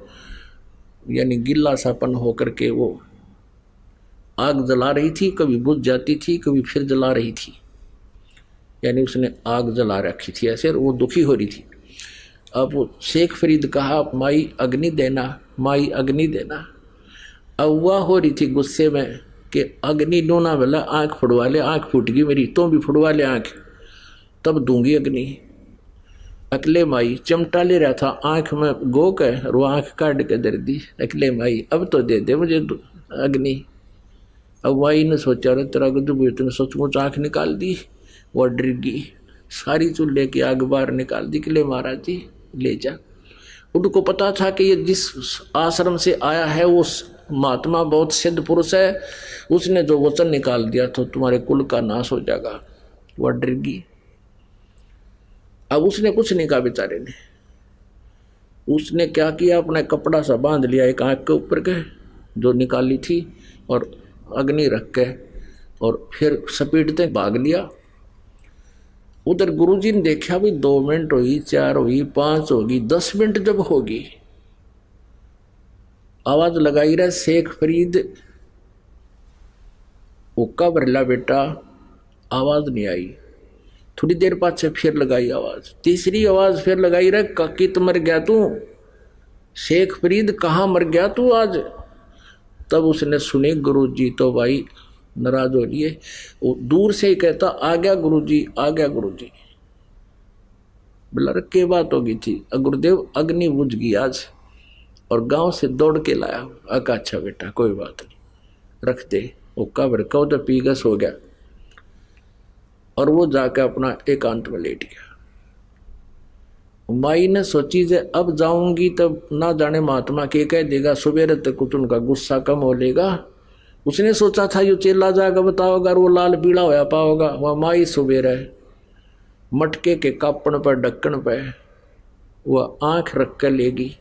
यानी गिल्ला सापन होकर के वो आग जला रही थी। कभी बुझ जाती थी, कभी फिर जला रही थी, यानी उसने आग जला रखी थी ऐसे, वो दुखी हो रही थी। अब वो शेख फरीद कहा माई अग्नि देना, माई अग्नि देना। अब वह हो रही थी गुस्से में कि अग्नि डोना वाला, आँख फुड़वा ले, आँख फूट गई मेरी, तो भी फुड़वा ले आँख, तब दूंगी अग्नि। अकले माई चिमटा ले रहा था, आँख में गोक है और वो आँख काट के दे दी। अकले माई अब तो दे दे मुझे अग्नि। अब माई ने सोचा रे तेरा गुजबूत ने सचमुच आँख निकाल दी। वो डर गई, सारी चूल्हे की आग बाहर निकाल दी। कि ले महाराज जी ले जा। उनको पता था कि ये जिस आश्रम से आया है वो महात्मा बहुत सिद्ध पुरुष है, उसने जो वचन निकाल दिया तो तुम्हारे कुल का नाश हो जाएगा। वह डर गई। अब उसने कुछ नहीं कहा बेचारे ने। उसने क्या किया, अपना कपड़ा सा बांध लिया एक आँख के ऊपर के जो निकाली थी और अग्नि रख के, और फिर स्पीड तक भाग लिया। उधर गुरुजी ने देखा भी 2 मिनट हुई, 4 हुई, 5 होगी, 10 मिनट जब होगी, आवाज लगाई रहा शेख फरीद हुक्का भरला बेटा, आवाज नहीं आई। थोड़ी देर बाद से फिर लगाई आवाज, तीसरी आवाज फिर लगाई रहा कित मर गया तू शेख फरीद, कहाँ मर गया तू आज। तब उसने सुने गुरुजी तो भाई नाराज हो लिए, वो दूर से ही कहता आ गया गुरुजी, आ गया गुरुजी। बोला के बात हो गई थी, गुरुदेव अग्नि बुझ गई आज और गांव से दौड़ के लाया। अका अच्छा बेटा कोई बात नहीं, रख दे। हुक्का भड़का उधर पीगस हो गया और वो जाकर अपना एकांत में लेट गया। माई ने सोची जे अब जाऊंगी तब ना जाने महात्मा के कह देगा, सुबह तक कुछ उनका गुस्सा कम हो लेगा। उसने सोचा था यो चेला जाकर बताओगा, वो लाल पीला होया पाओगा। वह माई सुबेरे मटके के कापण पर ढक्कन पे वह आंख रख कर लेगी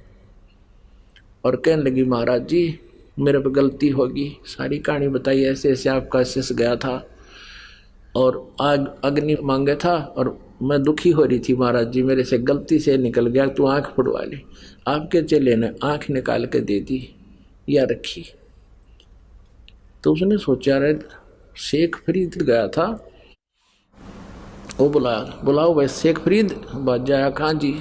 और कहने लगी महाराज जी मेरे पे गलती होगी। सारी कहानी बताई, ऐसे ऐसे आपका शिष्य गया था और आग अग्नि मांगे था और मैं दुखी हो रही थी महाराज जी, मेरे से गलती से निकल गया, तू आंख फुड़वा ले। आपके चेले ने आंख निकाल के दे दी या रखी। तो उसने सोचा रे शेख फरीद गया था, वो बुलाओ भाई शेख फरीद। बात जाया कहाँ जी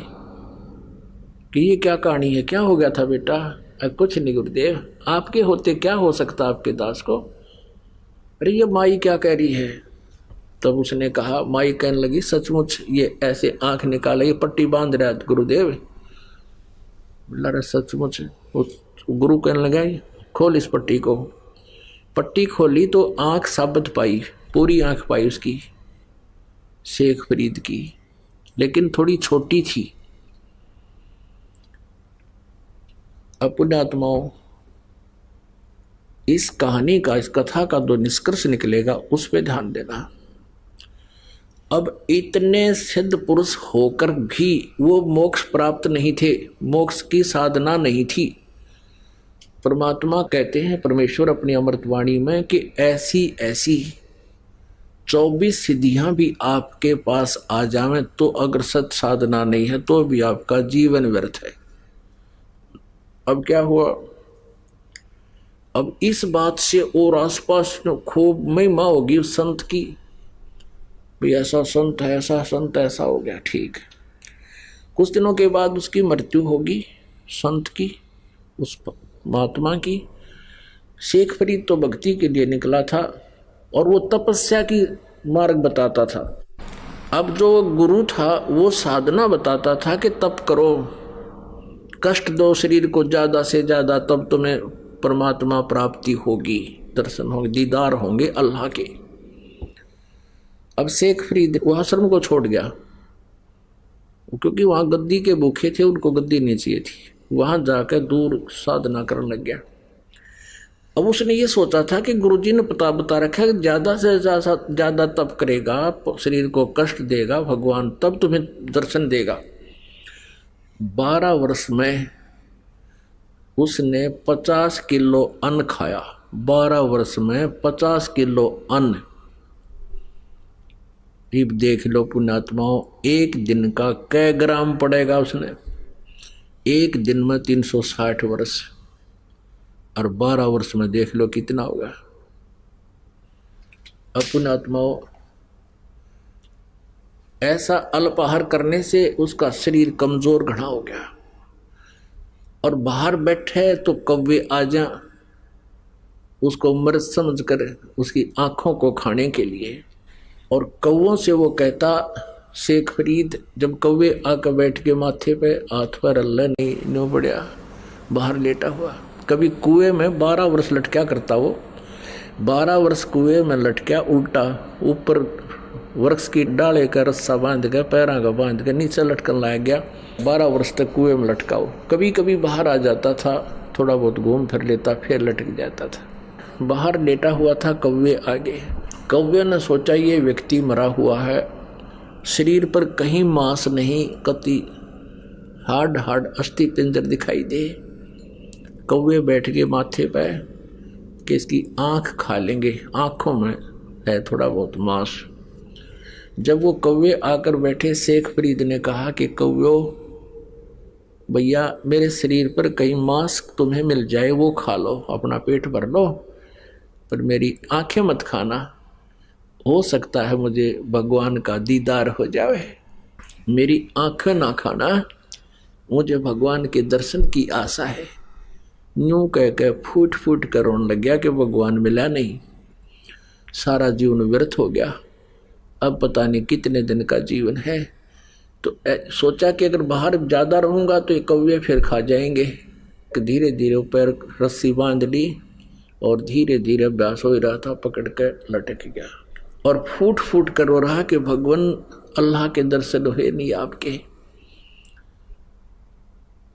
कि ये क्या कहानी है, क्या हो गया था बेटा। कुछ नहीं गुरुदेव, आपके होते क्या हो सकता आपके दास को। अरे ये माई क्या कह रही है। तब उसने कहा, माई कहने लगी सचमुच ये ऐसे आंख निकाले, ये पट्टी बांध रहा है गुरुदेव। बोला रे सचमुच। गुरु कहने लगा खोल इस पट्टी को। पट्टी खोली तो आंख साबित पाई, पूरी आंख पाई उसकी शेख फरीद की, लेकिन थोड़ी छोटी थी। अब पुण्यात्माओं, इस कहानी का, इस कथा का जो निष्कर्ष निकलेगा उस पर ध्यान देना। अब इतने सिद्ध पुरुष होकर भी वो मोक्ष प्राप्त नहीं थे, मोक्ष की साधना नहीं थी। परमात्मा कहते हैं, परमेश्वर अपनी अमृतवाणी में, कि ऐसी ऐसी 24 सिद्धियां भी आपके पास आ जावें तो अगर सत साधना नहीं है तो भी आपका जीवन व्यर्थ है। अब क्या हुआ, अब इस बात से और आसपास खूब महिमा होगी उस संत की भाई ऐसा संत है, ऐसा संत, ऐसा हो गया, ठीक है। कुछ दिनों के बाद उसकी मृत्यु होगी, संत की, उस महात्मा की। शेख फरीद तो भक्ति के लिए निकला था और वो तपस्या की मार्ग बताता था। अब जो गुरु था वो साधना बताता था कि तप करो, कष्ट दो शरीर को ज्यादा से ज्यादा, तब तुम्हें परमात्मा प्राप्ति होगी, दर्शन होंगे, दीदार होंगे अल्लाह के। अब शेख फरीद वो आश्रम को छोड़ गया, क्योंकि वहां गद्दी के भूखे थे, उनको गद्दी नहीं चाहिए थी। वहां जाकर दूर साधना करने लग गया। अब उसने ये सोचा था कि गुरुजी ने बता रखा है कि ज्यादा से ज्यादा तप करेगा, शरीर को कष्ट देगा भगवान, तब तुम्हें दर्शन देगा। 12 वर्ष में उसने 50 किलो अन्न खाया। 12 वर्ष में 50 किलो अन्न। अब देख लो पुण्यात्माओं, एक दिन का कै ग्राम पड़ेगा उसने? एक दिन में 360 वर्ष, और 12 वर्ष में देख लो कितना होगा। अब पुण्यात्माओं, ऐसा अल्पाहार करने से उसका शरीर कमजोर घना हो गया, और बाहर बैठे तो कौवे आ जा उसको मृत समझकर उसकी आंखों को खाने के लिए। और कौवों से वो कहता, शेख फरीद जब कौवे आकर बैठ के माथे पे हाथ पर अल्लाह नहीं नो बढ़िया बाहर लेटा हुआ। कभी कुएं में 12 वर्ष लटका करता वो, 12 वर्ष कुएं में लटका उल्टा, ऊपर वृक्ष की डाले का रस्सा बांध के, पैरों का बांध के नीचे लटकन लाया गया। 12 वर्ष तक कुएं में लटका हो। कभी कभी बाहर आ जाता था, थोड़ा बहुत घूम फिर लेता, फिर लटक जाता था। बाहर लेटा हुआ था, कौवे आगे। कौवे ने सोचा ये व्यक्ति मरा हुआ है, शरीर पर कहीं मांस नहीं, कति हार्ड अस्थि पिंजर दिखाई दे। कौवे बैठ के माथे पे कि इसकी आंख खा लेंगे, आंखों में है थोड़ा बहुत मांस। जब वो कौवे आकर बैठे, शेख फरीद ने कहा कि कौवे भैया मेरे शरीर पर कहीं मांस तुम्हें मिल जाए वो खा लो, अपना पेट भर लो, पर मेरी आंखें मत खाना, हो सकता है मुझे भगवान का दीदार हो जाए। मेरी आंखें ना खाना, मुझे भगवान के दर्शन की आशा है। यूं कह के फूट फूट कर रोने लग गया कि भगवान मिला नहीं, सारा जीवन व्यर्थ हो गया, अब पता नहीं कितने दिन का जीवन है। तो सोचा कि अगर बाहर ज़्यादा रहूँगा तो ये कौवे फिर खा जाएंगे। धीरे धीरे पैर रस्सी बांध ली और धीरे धीरे अभ्यास हो रहा था, पकड़ के लटक गया और फूट फूट कर रो रहा कि भगवान अल्लाह के दर्शन हुए नहीं आपके,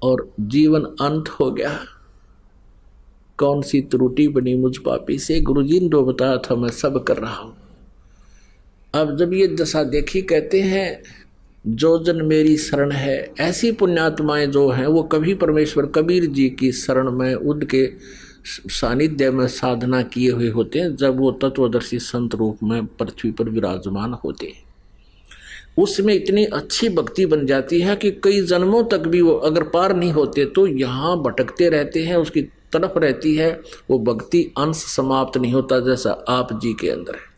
और जीवन अंत हो गया। कौन सी त्रुटि बनी मुझ पापी से, गुरुजी ने जो बताया था मैं सब कर रहा हूं। अब जब ये दशा देखी, कहते हैं जो जन मेरी शरण है, ऐसी पुण्यात्माएं जो हैं वो कभी परमेश्वर कबीर जी की शरण में, उनके सानिध्य में साधना किए हुए होते हैं, जब वो तत्वदर्शी संत रूप में पृथ्वी पर विराजमान होते हैं। उसमें इतनी अच्छी भक्ति बन जाती है कि कई जन्मों तक भी वो अगर पार नहीं होते तो यहाँ भटकते रहते हैं, उसकी तरफ रहती है, वो भक्ति अंश समाप्त नहीं होता, जैसा आप जी के अंदर है।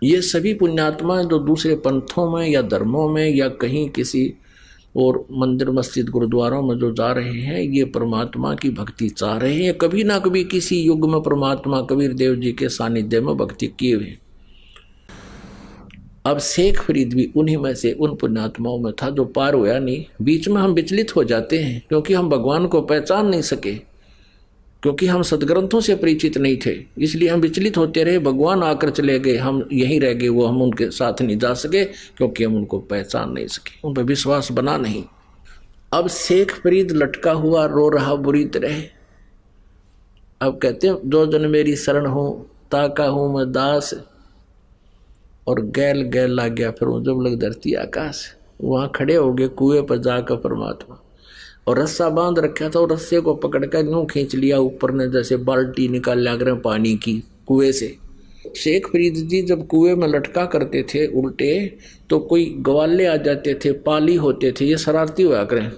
ये सभी पुण्यात्मा जो दूसरे पंथों में या धर्मों में या कहीं किसी और मंदिर मस्जिद गुरुद्वारों में जो जा रहे हैं, ये परमात्मा की भक्ति चाह रहे हैं, कभी ना कभी किसी युग में परमात्मा कबीर देव जी के सानिध्य में भक्ति किए हुए। अब शेख फरीद भी उन्हीं में से, उन पुण्यात्माओं में था जो पार हुआ नहीं। बीच में हम विचलित हो जाते हैं क्योंकि हम भगवान को पहचान नहीं सके, क्योंकि हम सदग्रंथों से परिचित नहीं थे, इसलिए हम विचलित होते रहे। भगवान आकर चले गए, हम यहीं रह गए, वो हम उनके साथ नहीं जा सके क्योंकि हम उनको पहचान नहीं सके, उन पर विश्वास बना नहीं। अब शेख फरीद लटका हुआ रो रहा बुरी तरह। अब कहते हैं जो जन मेरी शरण हो, ताका हूँ मैं दास, और गैल गैल लग गया फिर जब लग धरती आकाश। वहाँ खड़े हो गए कुएं पर जाकर परमात्मा, और रस्सा बांध रखा था, और रस्से को पकड़कर यूं खींच लिया ऊपर ने, जैसे बाल्टी निकाल लग रहे पानी की कुएं से। शेख फरीद जी जब कुएं में लटका करते थे उल्टे, तो कोई ग्वाले आ जाते थे, पाली होते थे, ये शरारती हुआ करें,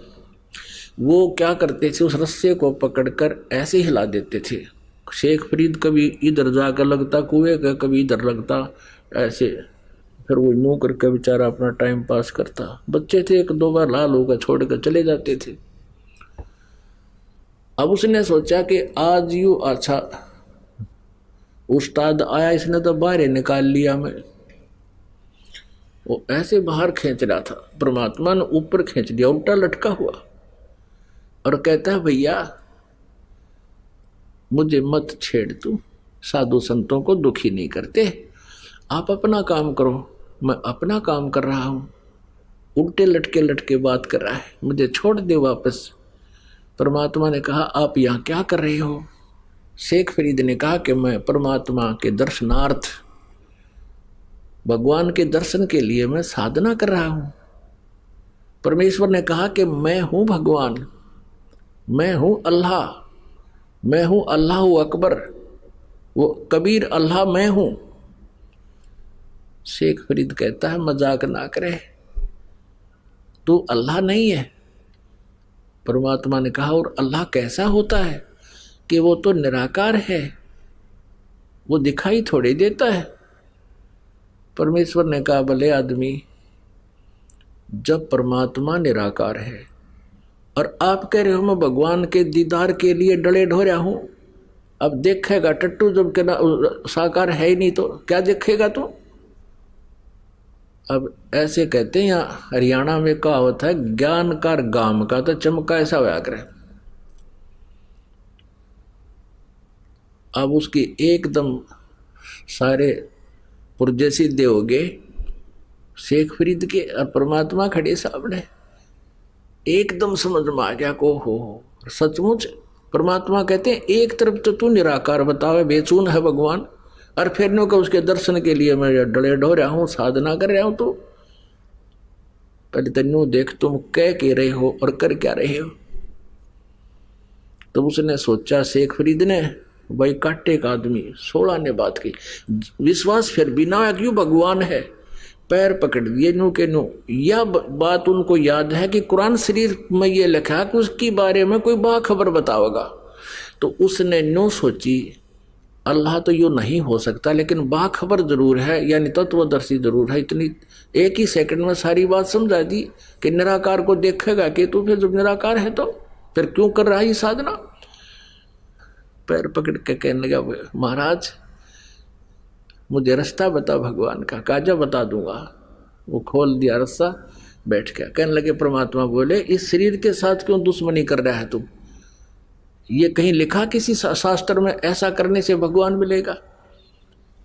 वो क्या करते थे, उस रस्से को पकड़कर ऐसे हिला देते थे। शेख फरीद कभी इधर जाकर लगता कुएं का, कभी इधर लगता, ऐसे फिर वो यूं करके बेचारा अपना टाइम पास करता। बच्चे थे, एक दो बार लाल होकर छोड़ कर चले जाते थे। अब उसने सोचा कि आज यू अच्छा उस्ताद आया, इसने तो बाहर निकाल लिया। मैं वो ऐसे बाहर खींच रहा था, परमात्मा ने ऊपर खींच दिया, उल्टा लटका हुआ, और कहता है भैया मुझे मत छेड़, तू साधु संतों को दुखी नहीं करते, आप अपना काम करो, मैं अपना काम कर रहा हूं। उल्टे लटके लटके बात कर रहा है, मुझे छोड़ दे वापस। परमात्मा ने कहा आप यहाँ क्या कर रहे हो? शेख फरीद ने कहा कि मैं परमात्मा के दर्शनार्थ, भगवान के दर्शन के लिए मैं साधना कर रहा हूं। परमेश्वर ने कहा कि मैं हूं भगवान, मैं हूं अल्लाह, मैं हूं अल्लाह अकबर, वो कबीर अल्लाह मैं हूं। शेख फरीद कहता है मजाक ना करे, तू अल्लाह नहीं है। परमात्मा ने कहा और अल्लाह कैसा होता है कि वो तो निराकार है, वो दिखाई थोड़ी देता है। परमेश्वर ने कहा भले आदमी, जब परमात्मा निराकार है और आप कह रहे हो मैं भगवान के दीदार के लिए डले ढो रहा हूं, अब देखेगा टट्टू जब के साकार है ही नहीं तो क्या देखेगा तू? अब ऐसे कहते हैं, यहाँ हरियाणा में कहावत है, ज्ञान का गाम का तो चमका ऐसा होया करे। अब उसकी एकदम सारे पुर्जे सीधे हो गए शेख फरीद के, और परमात्मा खड़े सामने। एकदम समझ में आ गया को हो सचमुच परमात्मा कहते हैं एक तरफ तो तू निराकार बतावे, बेचून है भगवान, और फिर नो का उसके दर्शन के लिए मैं डले ढो रहा हूं, साधना कर रहा हूं। तो पहले तेनू देख तुम कह के रहे हो और कर क्या रहे हो। तो उसने सोचा शेख फरीद ने, भाई काटे का आदमी 16 ने बात की, विश्वास फिर बिना क्यों भगवान है, पैर पकड़ दिए नो के नो। यह बात उनको याद है कि कुरान शरीफ में ये लिखा कि उसके बारे में कोई बाखबर बताओगा। तो उसने नो सोची अल्लाह तो यूँ नहीं हो सकता, लेकिन बाखबर जरूर है, यानी तत्वदर्शी जरूर है। इतनी एक ही सेकंड में सारी बात समझा दी कि निराकार को देखेगा कि तू, फिर जब निराकार है तो फिर क्यों कर रहा है साधना। पैर पकड़ के कहने लगा महाराज मुझे रास्ता बता भगवान का। काजा बता दूंगा। वो खोल दिया रास्ता, बैठ गया। कहने लगे परमात्मा बोले इस शरीर के साथ क्यों दुश्मनी कर रहा है तुम? ये कहीं लिखा किसी शास्त्र में ऐसा करने से भगवान मिलेगा?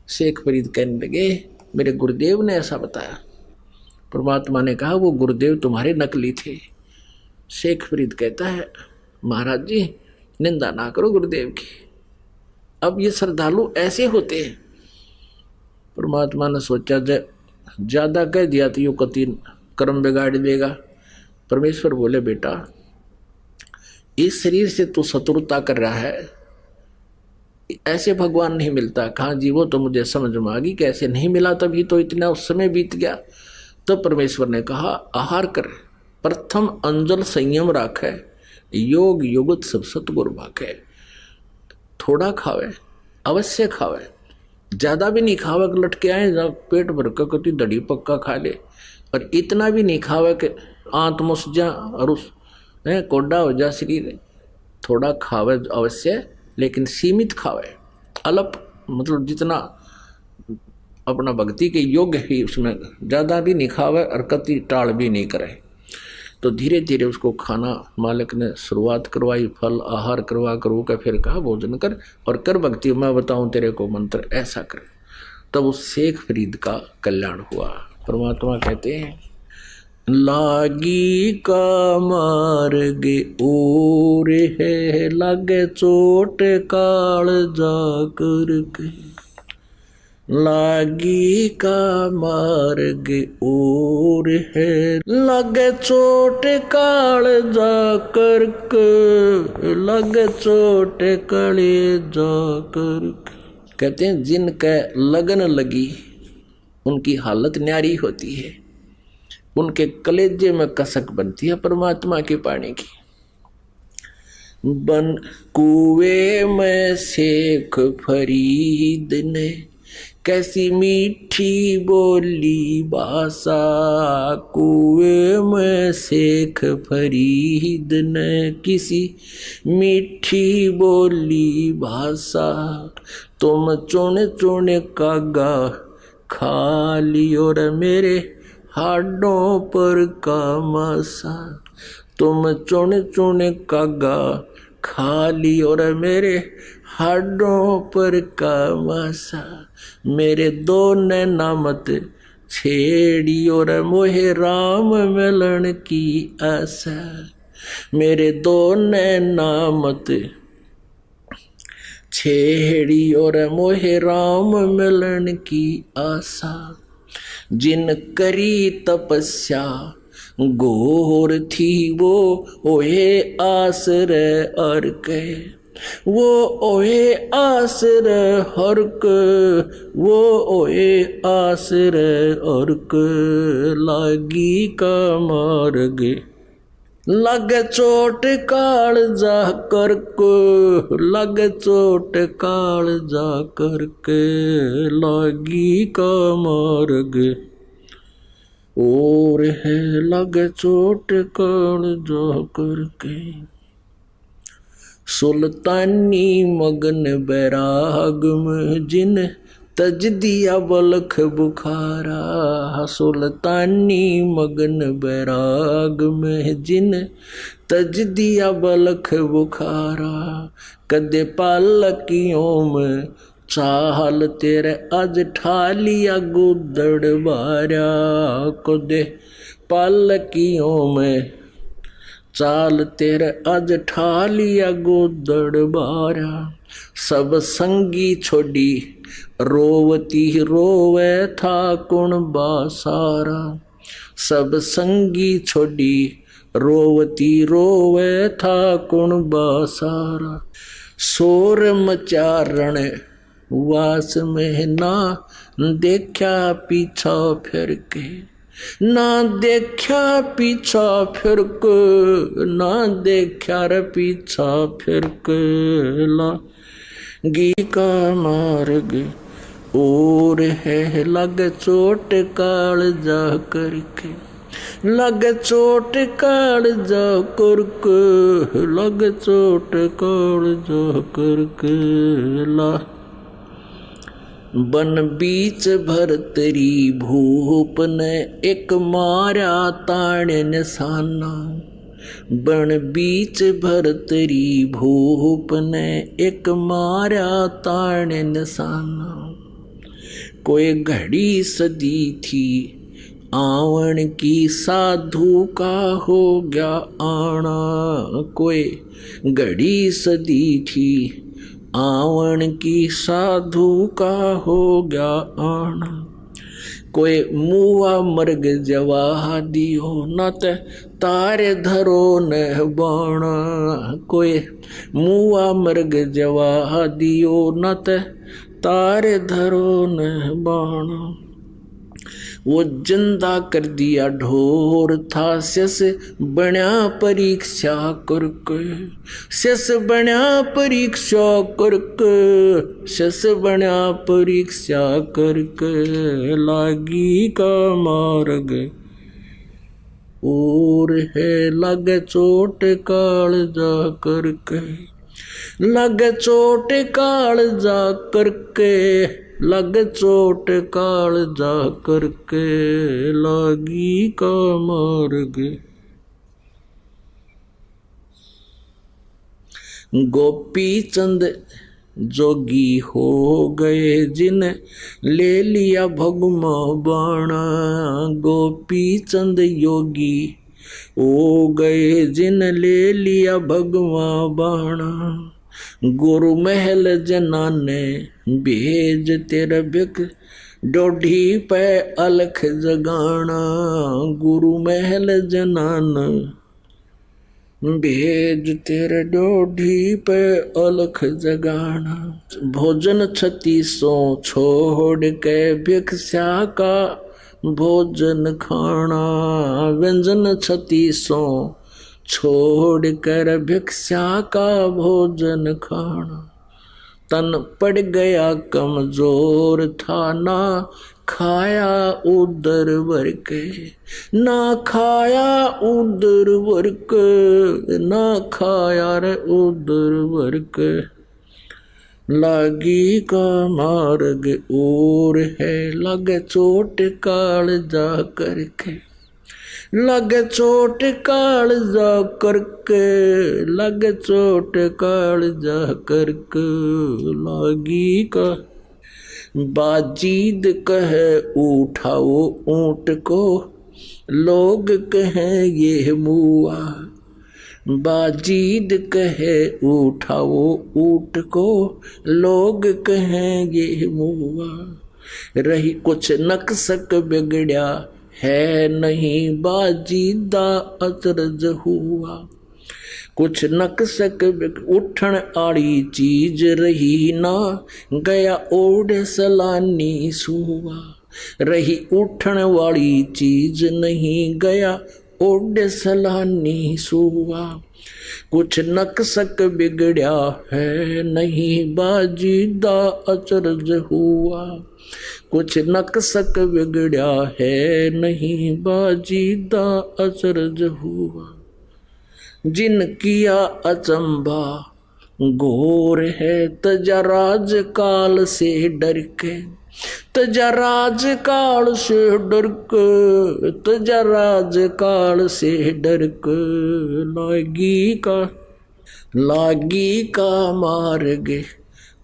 शेख फरीद कहने लगे मेरे गुरुदेव ने ऐसा बताया। परमात्मा ने कहा वो गुरुदेव तुम्हारे नकली थे। शेख फरीद कहता है महाराज जी निंदा ना करो गुरुदेव की, अब ये श्रद्धालु ऐसे होते हैं। परमात्मा ने सोचा ज्यादा कह दिया तो यू कति कर्म बिगाड़ देगा। परमेश्वर बोले बेटा इस शरीर से तू शत्रुता कर रहा है, ऐसे भगवान नहीं मिलता। कहाँ जी वो तो मुझे समझ में आ गई कैसे नहीं मिला, तभी तो इतना उस समय बीत गया। तो परमेश्वर ने कहा आहार कर, प्रथम अंजल संयम राखे, योग युगत सब सतगुरु भाखे। थोड़ा खावे अवश्य खावे, ज्यादा भी नहीं खावे कि लटके आए जब पेट भर कर कति दड़ी पक्का खा ले, और इतना भी नहीं खावे कि आंत मुस जा और उस कोडा हो जा शरीर। थोड़ा खावे अवश्य, लेकिन सीमित खावे, अल्प, मतलब जितना अपना भक्ति के योग्य ही, उसमें ज़्यादा भी नहीं खावे और कति टाल भी नहीं करे। तो धीरे धीरे उसको खाना मालिक ने शुरुआत करवाई, फल आहार करवा कर फिर कहा भोजन कर और कर भक्ति, मैं बताऊं तेरे को मंत्र ऐसा कर। तब उस शेख फरीद का कल्याण हुआ। परमात्मा कहते हैं लागी का मार्ग और है, लागे चोट काल जाकर के। लागी का मार्ग और है, लागे चोट काल जाकर के, लागे चोट काले जाकर के। कहते हैं जिनके लगन लगी उनकी हालत न्यारी होती है, उनके कलेजे में कसक बनती है परमात्मा के पानी की। बन कुएं में शेख फरीद ने कैसी मीठी बोली भाषा, कुएं में शेख फरीद ने किसी मीठी बोली भाषा, तुम चुन चुन कागा खा लियो रे मेरे हाडों पर का मासा, तुम चुन चुन कागा खा लियो रे मेरे हाडों पर का मासा, मेरे दो नैना मत छेड़ियो रे मोहे राम मिलन की आशा, मेरे दो नैना मत छेड़ियो रे मोहे राम मिलन की आशा, जिन करी तपस्या घोर थी वो ओहे आसरे अर्क, वो ओहे आसरे हर्क, वो ओहे आसरे अर्क, लागी का मार्ग लग चोट काल जा करक, लग चोट काल जा करक, लागी का मार्ग और है लग चोट काल जा करके, सुल्तानी मगन बैराग में जिन तज दिया बलख बुखारा, सुल्तानी मगन बैराग में जिन तज दिया बलख बुखारा, कदे पालकियों में चाल तेरे आज ठालिया गुदड़ बारा, कदे पालकियों में चाल तेरे आज ठालिया गुदड़ बारा, सब संगी छोड़ी रोवती रोवे था कुण बासारा, सब संगी छोड़ी रोवती रोवे था कुण बासारा, शोर मचारण वास में ना देखा पीछा फिर के, ना देखा पीछा फिर के, ना देखा रे पीछा फिर के, लागी का मार्ग और है लग चोट काल जा करके, लग चोट काल जा करके, लग चोट काल जा करके, ला बन बीच भरतरी भूप ने एक मारा ताण निशाना, बन बीच भरतरी भूप ने एक मारा ताण निशाना, कोई घड़ी सदी थी आवन की साधु का हो गया आना, कोई घड़ी सदी थी आवन की साधु का हो गया आना, कोई मुआ मर्ग जवा दियो न तारे धरो न बाणा, कोई मुआ मर्ग जवा दियो न तारे धरो न बाणा, वो जिंदा कर दिया ढोर था शस बण्या परीक्षा करके, शस बण्या परीक्षा करके, शस बण्या परीक्षा करके, लागी का मार्ग और है लग चोट काल जा करके, लग चोट काल जा करके, लग चोट काल जा करके, लागी का मार्ग। गोपी चंद जोगी हो गए जिन ले लिया भगमा बाणा, गोपी चंद योगी हो गए जिन ले लिया भगवा बाणा, गुरु महल जनाने भेज तेरा बिक डोढ़ी पे अलख जगाना, गुरु महल जनाना भेज तेरे डोढ़ी पे अलख जगाना, भोजन 3600 छोड़ के भिक्षा का भोजन खाना, व्यंजन 3600 छोड़ कर भिक्षा का भोजन खाना, तन पड़ गया कमजोर था, ना खाया उदर भर के, ना खाया उदर भर के, ना खाया रे उदर भर के। लागी का मार्ग और है, लगे चोट काल जा करके, लगे चोट काल जा करके, लगे चोट काल जा करके। लागी का बाजीद कहे उठाओ ऊंट को, लोग कहें ये मुआ। बाजीद कहे उठाओ ऊंट को, लोग कहें ये मुआ। रही कुछ नक्सक बिगड़या है नहीं, बाजीदा अचरज हुआ। कुछ नक्सक उठन आड़ी चीज रही ना, गया ओढ़ सलानी सुआ। रही उठन वाली चीज नहीं, गया ओढ़ सलानी सुआ। कुछ नक्सक बिगड़या है नहीं, बाजीदा अचरज हुआ। कुछ नक्सक बिगड़या है नहीं, बाजीदा अचरज हुआ। जिन किया अचंभा घोर है, तजा राज काल से डर के, तजा राज काल से डर के, तजा राज काल से डर के। लागी का मार्ग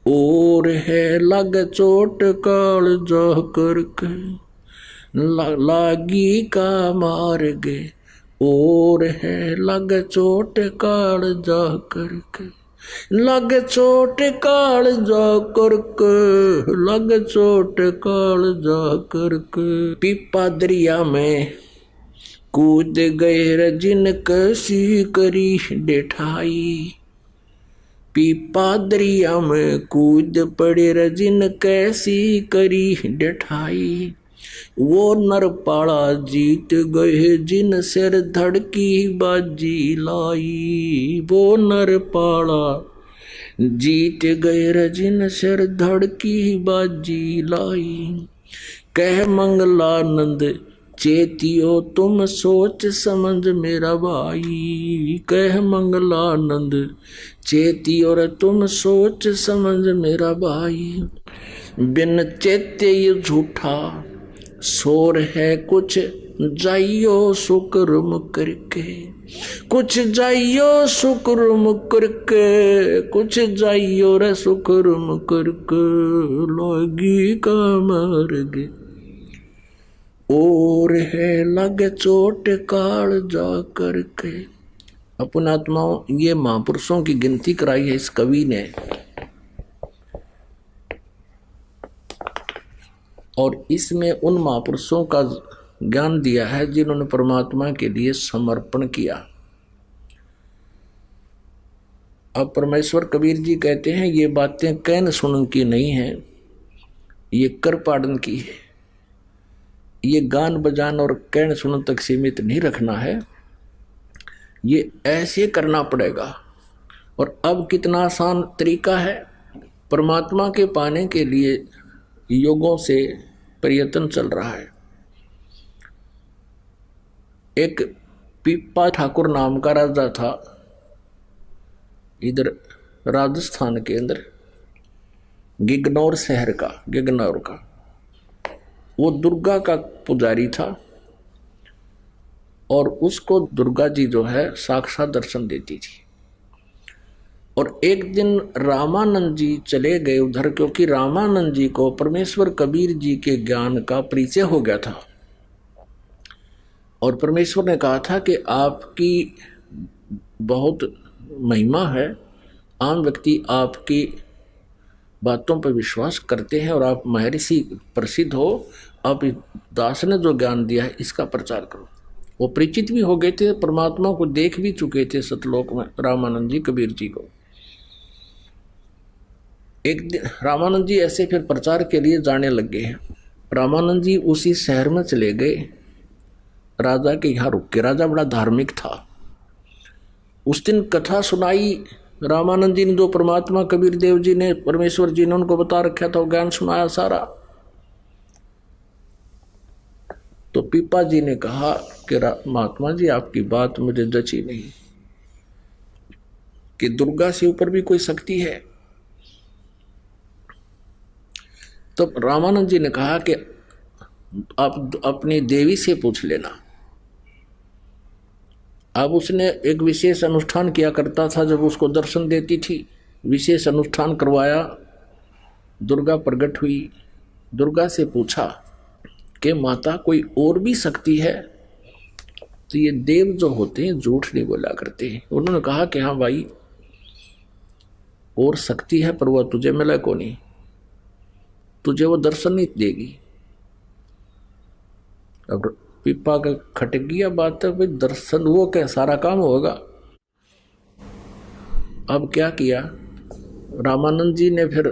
और है, लग चोट काल जा करके। लागी का मार्ग और है, लग चोट काल जा करके, लग चोट काल जा करके, लग चोट काल जा करके। पीपा दरिया में कूद गए रजिन, कैसी करी डेठाई। पीपा दरिया में कूद पड़े रजिन, कैसी करी डेठाई। वो नरपाड़ा जीत गए जिन सिर धड़की बाजी लाई। वो नरपाड़ा जीत गए रजिन सिर धड़की बाजी लाई। कह मंगलानंद चेतियो तुम सोच समझ मेरा भाई। कह मंगलानंद चेतियो रे तुम सोच समझ मेरा भाई। बिन चेते ये झूठा शोर है, कुछ जाइयो शुक्र करके, कुछ जाइयो शुक्र करके, कुछ जाइयो रे शुक्र करके। लागी का मार्ग और है, लग चोट काल जा करके। अपन आत्माओं, ये महापुरुषों की गिनती कराई है इस कवि ने, और इसमें उन महापुरुषों का ज्ञान दिया है जिन्होंने परमात्मा के लिए समर्पण किया। अब परमेश्वर कबीर जी कहते हैं ये बातें कहन सुनन की नहीं है, ये कर पाड़न की है। ये गान बजान और कहन सुनन तक सीमित नहीं रखना है, ये ऐसे करना पड़ेगा। और अब कितना आसान तरीका है, परमात्मा के पाने के लिए युगों से प्रयत्न चल रहा है। एक पीपा ठाकुर नाम का राजा था इधर राजस्थान के अंदर, गिगनौर शहर का, गिगनौर का। वो दुर्गा का पुजारी था और उसको दुर्गा जी जो है साक्षात दर्शन देती थी। और एक दिन रामानंद जी चले गए उधर, क्योंकि रामानंद जी को परमेश्वर कबीर जी के ज्ञान का परिचय हो गया था। और परमेश्वर ने कहा था कि आपकी बहुत महिमा है, आम व्यक्ति आपकी बातों पर विश्वास करते हैं और आप महर्षि प्रसिद्ध हो, आप दास ने जो ज्ञान दिया है इसका प्रचार करो। वो परिचित भी हो गए थे, परमात्मा को देख भी चुके थे सतलोक में रामानंद जी कबीर जी को। एक दिन रामानंद जी ऐसे फिर प्रचार के लिए जाने लगे हैं। रामानंद जी उसी शहर में चले गए, राजा के यहाँ रुक के। राजा बड़ा धार्मिक था। उस दिन कथा सुनाई रामानंद जी ने जो परमात्मा कबीर देव जी ने परमेश्वर जी ने उनको बता रखा था वो ज्ञान सुनाया सारा। तो पीपा जी ने कहा कि महात्मा जी आपकी बात मुझे जची नहीं कि दुर्गा से ऊपर भी कोई शक्ति है। तो रामानंद जी ने कहा कि आप अपनी देवी से पूछ लेना। अब उसने एक विशेष अनुष्ठान किया करता था, जब उसको दर्शन देती थी विशेष अनुष्ठान करवाया, दुर्गा प्रकट हुई। दुर्गा से पूछा कि माता कोई और भी शक्ति है? तो ये देव जो होते हैं झूठ नहीं बोला करते। उन्होंने कहा कि हाँ भाई और शक्ति है, पर वह तुझे मिले को नहीं, तुझे वो दर्शन नहीं देगी। अब पीपा का खटक गया बात है, भाई दर्शन वो क्या सारा काम होगा। अब क्या किया, रामानंद जी ने फिर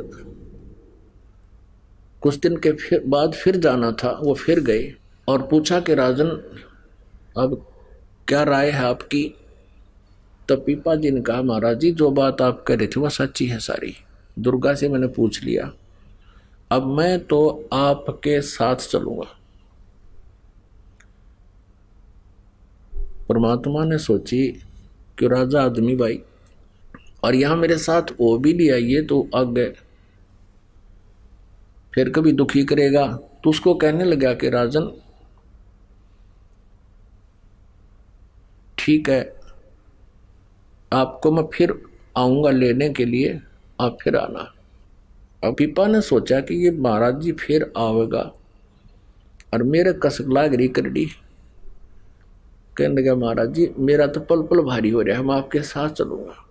कुछ दिन के बाद फिर जाना था, वो फिर गए और पूछा कि राजन अब क्या राय है आपकी? तब पीपा जी ने कहा महाराज जी जो बात आप कह रहे थे वह सच्ची है सारी, दुर्गा से मैंने पूछ लिया, अब मैं तो आपके साथ चलूंगा। परमात्मा ने सोची कि राजा आदमी भाई और यहां मेरे साथ वो भी ले आइए तो आगे फिर कभी दुखी करेगा। तो उसको कहने लगा कि राजन ठीक है, आपको मैं फिर आऊंगा लेने के लिए, आप फिर आना। अब पीपा ने सोचा कि ये महाराज जी फिर आवेगा और मेरे कसकला गिरी करडी। कहने लगा महाराज जी मेरा तो पल पल भारी हो रहा है, मैं आपके साथ चलूंगा।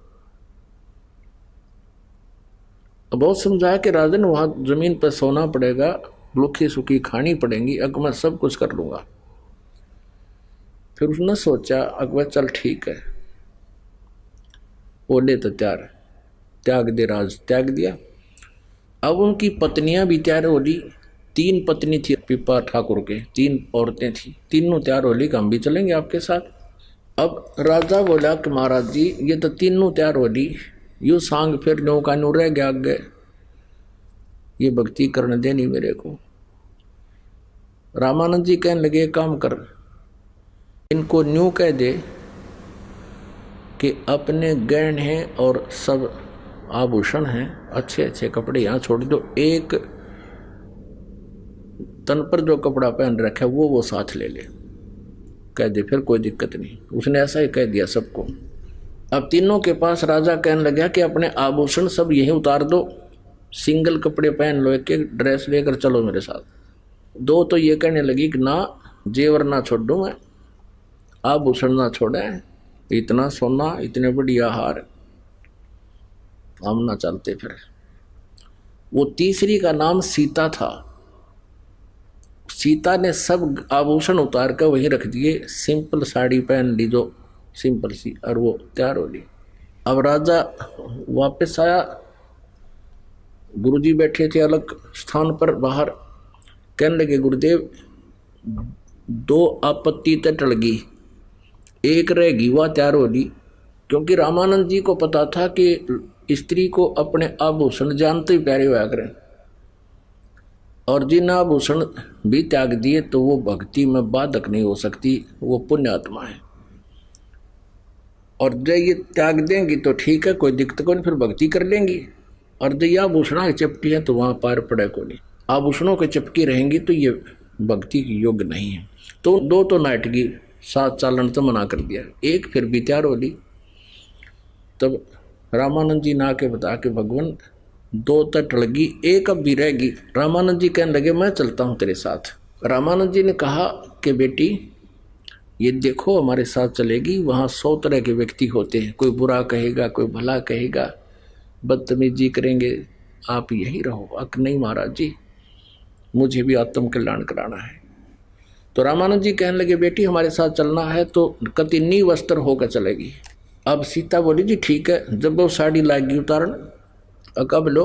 बहुत समझाया कि राजन वहां जमीन पर सोना पड़ेगा, लुखी सुखी खानी पड़ेगी, अगर मैं सब कुछ कर लूंगा। फिर उसने सोचा अकबर चल ठीक है, बोले तो त्याग दे, राज त्याग दिया। अब उनकी पत्नियां भी तैयार हो ली, 3 पत्नी थी पीपा ठाकुर के, 3 औरतें थी, तीनों तैयार हो ली कि हम भी चलेंगे आपके साथ। अब राजा बोला कि महाराज जी ये तो तीनों तैयार हो ली, यू सांग फिर नो का नो रह गया आगे, ये भक्ति करने देनी मेरे को। रामानंद जी कहने लगे काम कर, इनको न्यू कह दे कि अपने गहने हैं और सब आभूषण हैं, अच्छे अच्छे कपड़े यहाँ छोड़ दो, एक तन पर जो कपड़ा पहन रखा है वो साथ ले ले, कह दे फिर कोई दिक्कत नहीं। उसने ऐसा ही कह दिया सबको। अब तीनों के पास राजा कहने लगा कि अपने आभूषण सब यहीं उतार दो, सिंगल कपड़े पहन लो, एक एक ड्रेस लेकर चलो मेरे साथ। 2 तो ये कहने लगी कि ना जेवर ना छोड़ दूं मैं, आभूषण ना छोड़े, इतना सोना इतने बढ़िया हार हम ना चलते। फिर वो तीसरी का नाम सीता था। सीता ने सब आभूषण उतार कर वहीं रख दिए, सिंपल साड़ी पहन ली जो सिंपल सी, और वो तैयार हो ली। अब राजा वापस आया, गुरुजी बैठे थे अलग स्थान पर बाहर। कहने लगे गुरुदेव 2 आपत्ति तो टल गई, एक रहेगी वह तैयार हो ली। क्योंकि रामानंद जी को पता था कि स्त्री को अपने आभूषण जानते ही प्यारे हुआ करें, और जिन आभूषण भी त्याग दिए तो वो भक्ति में बाधक नहीं हो सकती, वो पुण्य आत्मा है। और जब ये त्याग देंगी तो ठीक है, कोई दिक्कत को नहीं, फिर भक्ति कर लेंगी। और जब ये आभूषणों की चपटी है तो वहाँ पार पड़े को नहीं, आभूषणों की चपकी रहेंगी तो ये भक्ति की योग्य नहीं है। तो 2 तो नाटकी साथ चालन तो मना कर दिया, एक फिर भी तैयार हो ली। तब रामानंद जी ना के बता के भगवान 2 तो टल गई, एक अब भी रहेगी। रामानंद जी कहने लगे मैं चलता हूँ तेरे साथ। रामानंद जी ने कहा कि बेटी ये देखो हमारे साथ चलेगी, वहाँ 100 तरह के व्यक्ति होते हैं, कोई बुरा कहेगा, कोई भला कहेगा, बदतमीजी करेंगे, आप यही रहो। अक नहीं महाराज जी मुझे भी आत्म कल्याण कराना है। तो रामानंद जी कहने लगे बेटी हमारे साथ चलना है तो कति नी वस्त्र होकर चलेगी। अब सीता बोली जी ठीक है। जब वो साड़ी लाएगी उतारन कब लो,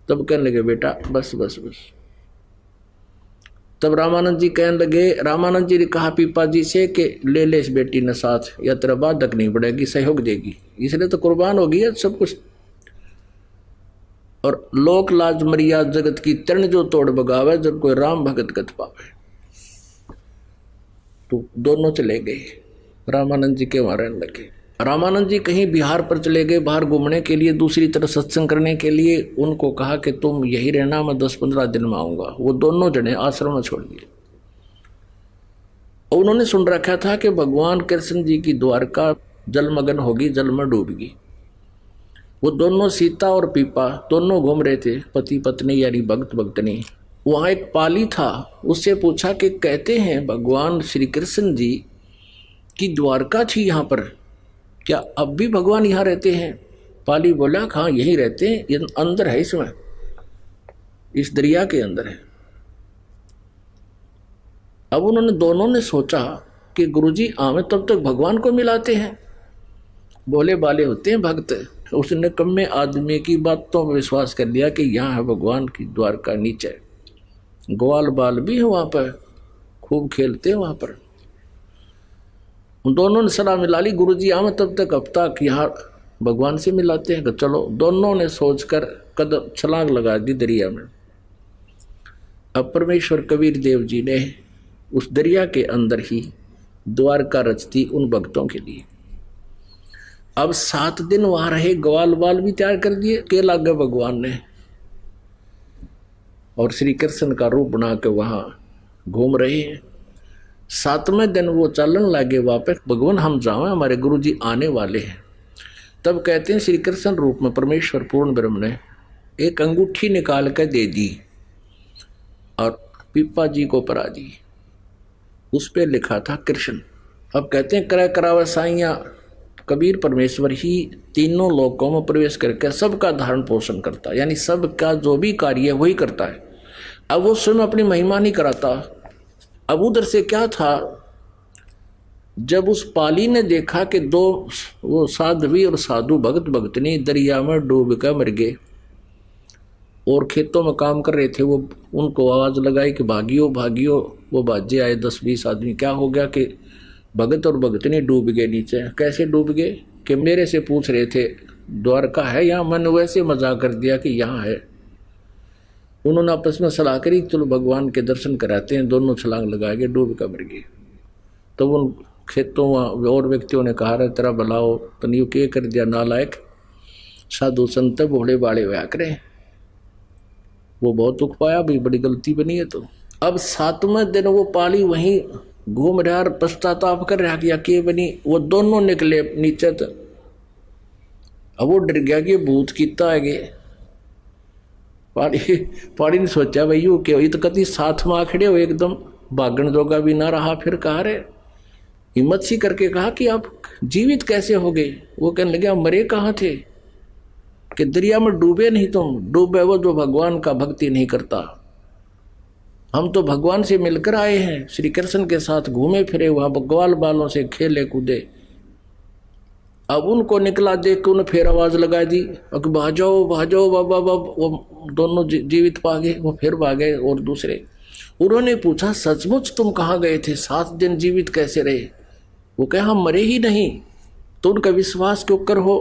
तब कहने लगे बेटा बस बस बस, तब रामानंद जी कहने लगे, रामानंद जी ने कहा पीपा जी से कि ले ले इस बेटी ने साथ, या तेरा बाधक नहीं पड़ेगी, सहयोग देगी, इसलिए तो कुर्बान होगी है सब कुछ। और लोक लाज मर्याद जगत की तरण जो तोड़ बगावे, जब कोई राम भगत गत पावे। तो दोनों चले गए, रामानंद जी के वहां रहने लगे। रामानंद जी कहीं बिहार पर चले गए बाहर घूमने के लिए, दूसरी तरफ सत्संग करने के लिए। उनको कहा कि तुम यही रहना, मैं 10-15 दिन में आऊंगा। वो दोनों जने आश्रम में छोड़ दिए। उन्होंने सुन रखा था कि भगवान कृष्ण जी की द्वारका जलमग्न होगी, जल में डूबेगी। वो दोनों सीता और पीपा दोनों घूम रहे थे, पति पत्नी यानी भक्त भक्तनी। वहां एक पाली था, उससे पूछा कि कहते हैं भगवान श्री कृष्ण जी की द्वारका थी यहाँ पर, क्या अब भी भगवान यहाँ रहते हैं? पाली बोला हाँ यहीं रहते हैं, ये अंदर है, इसमें इस दरिया के अंदर है। अब उन्होंने दोनों ने सोचा कि गुरुजी आवे तब तक भगवान को मिलाते हैं, बोले बाले होते हैं भक्त। उसने कम्मे आदमी की बातों में विश्वास कर लिया कि यहाँ है भगवान की द्वारका, नीचे ग्वाल बाल भी है वहाँ पर, खूब खेलते हैं वहाँ पर। उन दोनों ने सलाह मिला ली, गुरुजी आवे तब तक अब तक यहाँ भगवान से मिलाते हैं। चलो, दोनों ने सोचकर कदम छलांग लगा दी दरिया में। अब परमेश्वर कबीर देव जी ने उस दरिया के अंदर ही द्वारका रच दी उन भक्तों के लिए। अब 7 दिन वहां रहे, ग्वाल बाल भी तैयार कर दिए के लागे भगवान ने, और श्री कृष्ण का रूप बना के वहां घूम रहे हैं। 7वें दिन वो चलन लागे वापस, भगवान हम जावे, हमारे गुरुजी आने वाले हैं। तब कहते हैं श्री कृष्ण रूप में परमेश्वर पूर्ण ब्रह्म ने एक अंगूठी निकाल कर दे दी और पीपा जी को परा दी। उस पे लिखा था कृष्ण। अब कहते हैं क्रय करावा साइया, कबीर परमेश्वर ही तीनों लोकों में प्रवेश करके सबका धारण पोषण करता है, यानी सबका जो भी कार्य है वही करता है। अब वो स्वयं अपनी महिमा नहीं कराता। अब उधर से क्या था, जब उस पाली ने देखा कि 2 वो साध्वी और साधु भक्त भक्तनी दरिया में डूब कर मर गए और खेतों में काम कर रहे थे, वो उनको आवाज़ लगाई कि भागियो भागियो। वो बाजे आए 10-20 आदमी। क्या हो गया कि भगत और भगतनी डूब गए नीचे। कैसे डूब गए कि मेरे से पूछ रहे थे द्वारका है यहाँ, मैंने वैसे मजाक कर दिया कि यहाँ है। उन्होंने आपस में सलाह करी चलो भगवान के दर्शन कराते हैं, दोनों छलांग लगा के डूब कर मर गए। तो उन खेतों और व्यक्तियों ने कहा रहे तेरा भलाओ तनियो के कर दिया, नालायक साधु संत भोले बाड़े हुआ करें। वो बहुत दुख पाया, भाई बड़ी गलती बनी है। तो अब 7वें दिन वो पाली वहीं घूम रहा और पश्चाताप कर रहा कि क्या बनी। वो दोनों निकले नीचे तक। अब वो डर गया कि भूत कितना है। पाड़ी ने सोचा भाई यू क्या, ये तो कति साथ में आखड़े हो, एकदम भागण जोगा भी ना रहा। फिर कहा रे हिम्मत सी करके कहा कि आप जीवित कैसे हो गए। वो कहने लगे आप मरे कहाँ थे कि दरिया में डूबे नहीं तुम। डूबे वो जो भगवान का भक्ति नहीं करता। हम तो भगवान से मिलकर आए हैं, श्री कृष्ण के साथ घूमे फिरे, वहां ग्वाल बालों से खेले कूदे। अब उनको निकला देख के उन्हें फिर आवाज लगा दी भाजो भाजो बाबा बाबा। वो दोनों जीवित पा गए, वो फिर भागे। और दूसरे उन्होंने पूछा सचमुच तुम कहाँ गए थे, 7 दिन जीवित कैसे रहे? वो कहे हम मरे ही नहीं। तो उनका विश्वास क्यों कर हो,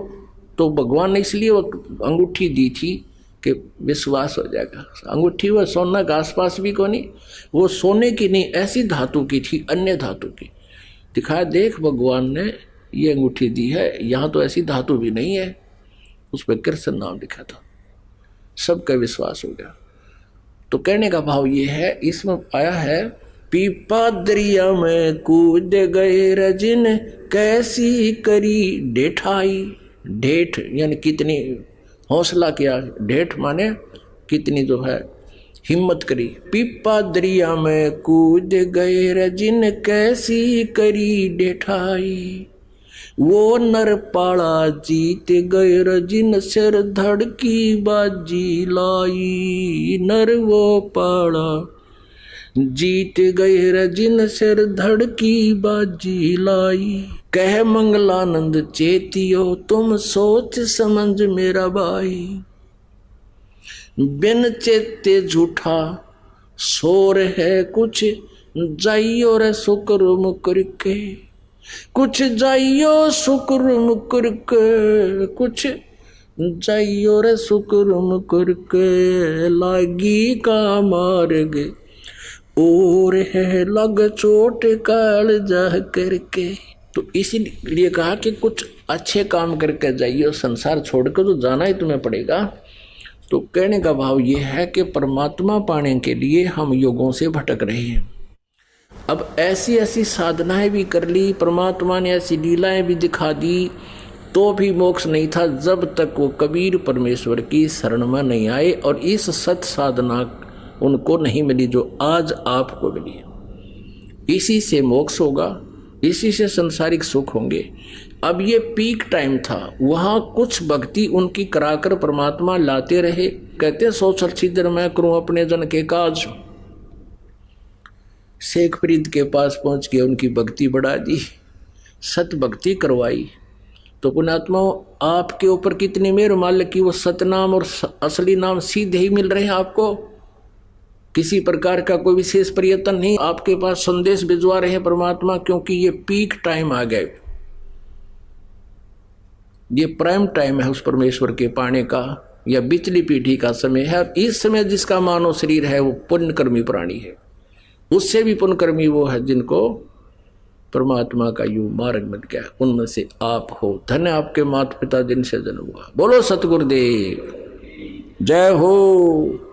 तो भगवान ने इसलिए वो अंगूठी दी थी कि विश्वास हो जाएगा। अंगूठी वो सोना के आसपास भी को नहीं, वो सोने की नहीं, ऐसी धातु की थी, अन्य धातु की। दिखाया देख भगवान ने ये अंगूठी दी है, यहाँ तो ऐसी धातु भी नहीं है। उस पर कृष्ण नाम लिखा था। सबका विश्वास हो गया। तो कहने का भाव ये है, इसमें आया है पीपा दरिया में कूद गए रजिन कैसी करी ढेठाई। ढेठ यानी कितनी हौसला किया, ढेठ माने कितनी जो है हिम्मत करी। पीपा दरिया में कूद गए रजिन कैसी करी ढेठाई। वो नर पाड़ा जीत गए रजिन सिर धड़ की बाजी लाई। नर वो पाड़ा जीत गए रजिन सिर धड़ की बाजी लाई। कह मंगलानंद चेतियो तुम सोच समझ मेरा भाई। बिन चेते झूठा शोर है कुछ जाइयो रे शुक्र मुकर के, कुछ जाइयो शुक्र मुकर के, कुछ जाइयो रे शुक्र मुकर के, लागी का मार्ग और है लग चोट काल जा करके। तो इसीलिए कहा कि कुछ अच्छे काम करके जाइए, संसार छोड़कर तो जाना ही तुम्हें पड़ेगा। तो कहने का भाव ये है कि परमात्मा पाने के लिए हम युगों से भटक रहे हैं। अब ऐसी ऐसी साधनाएं भी कर ली, परमात्मा ने ऐसी लीलाएं भी दिखा दी, तो भी मोक्ष नहीं था जब तक वो कबीर परमेश्वर की शरण में नहीं आए और इस सत साधना उनको नहीं मिली जो आज आपको मिली। इसी से मोक्ष होगा, इसी से संसारिक सुख होंगे। अब ये पीक टाइम था, वहां कुछ भक्ति उनकी कराकर परमात्मा लाते रहे। कहते सोचल छिद्र मैं करूं अपने जन के काज। शेख फरीद के पास पहुंच के उनकी भक्ति बढ़ा दी, सत भक्ति करवाई। तो पुण्यात्मा आपके ऊपर कितनी मेहर मान कि वो सतनाम और असली नाम सीधे ही मिल रहे हैं आपको, किसी प्रकार का कोई विशेष प्रयत्न नहीं, आपके पास संदेश भिजवा रहे हैं परमात्मा, क्योंकि ये पीक टाइम आ गए, ये प्राइम टाइम है उस परमेश्वर के पाने का, या बिचली पीढ़ी का समय है। इस समय जिसका मानव शरीर है वो पुण्यकर्मी प्राणी है, उससे भी पुण्यकर्मी वो है जिनको परमात्मा का यूं मार्ग मिल गया। उनमें से आप हो। धन्य आपके माता पिता जिनसे जन्म हुआ। बोलो सतगुरुदेव जय हो।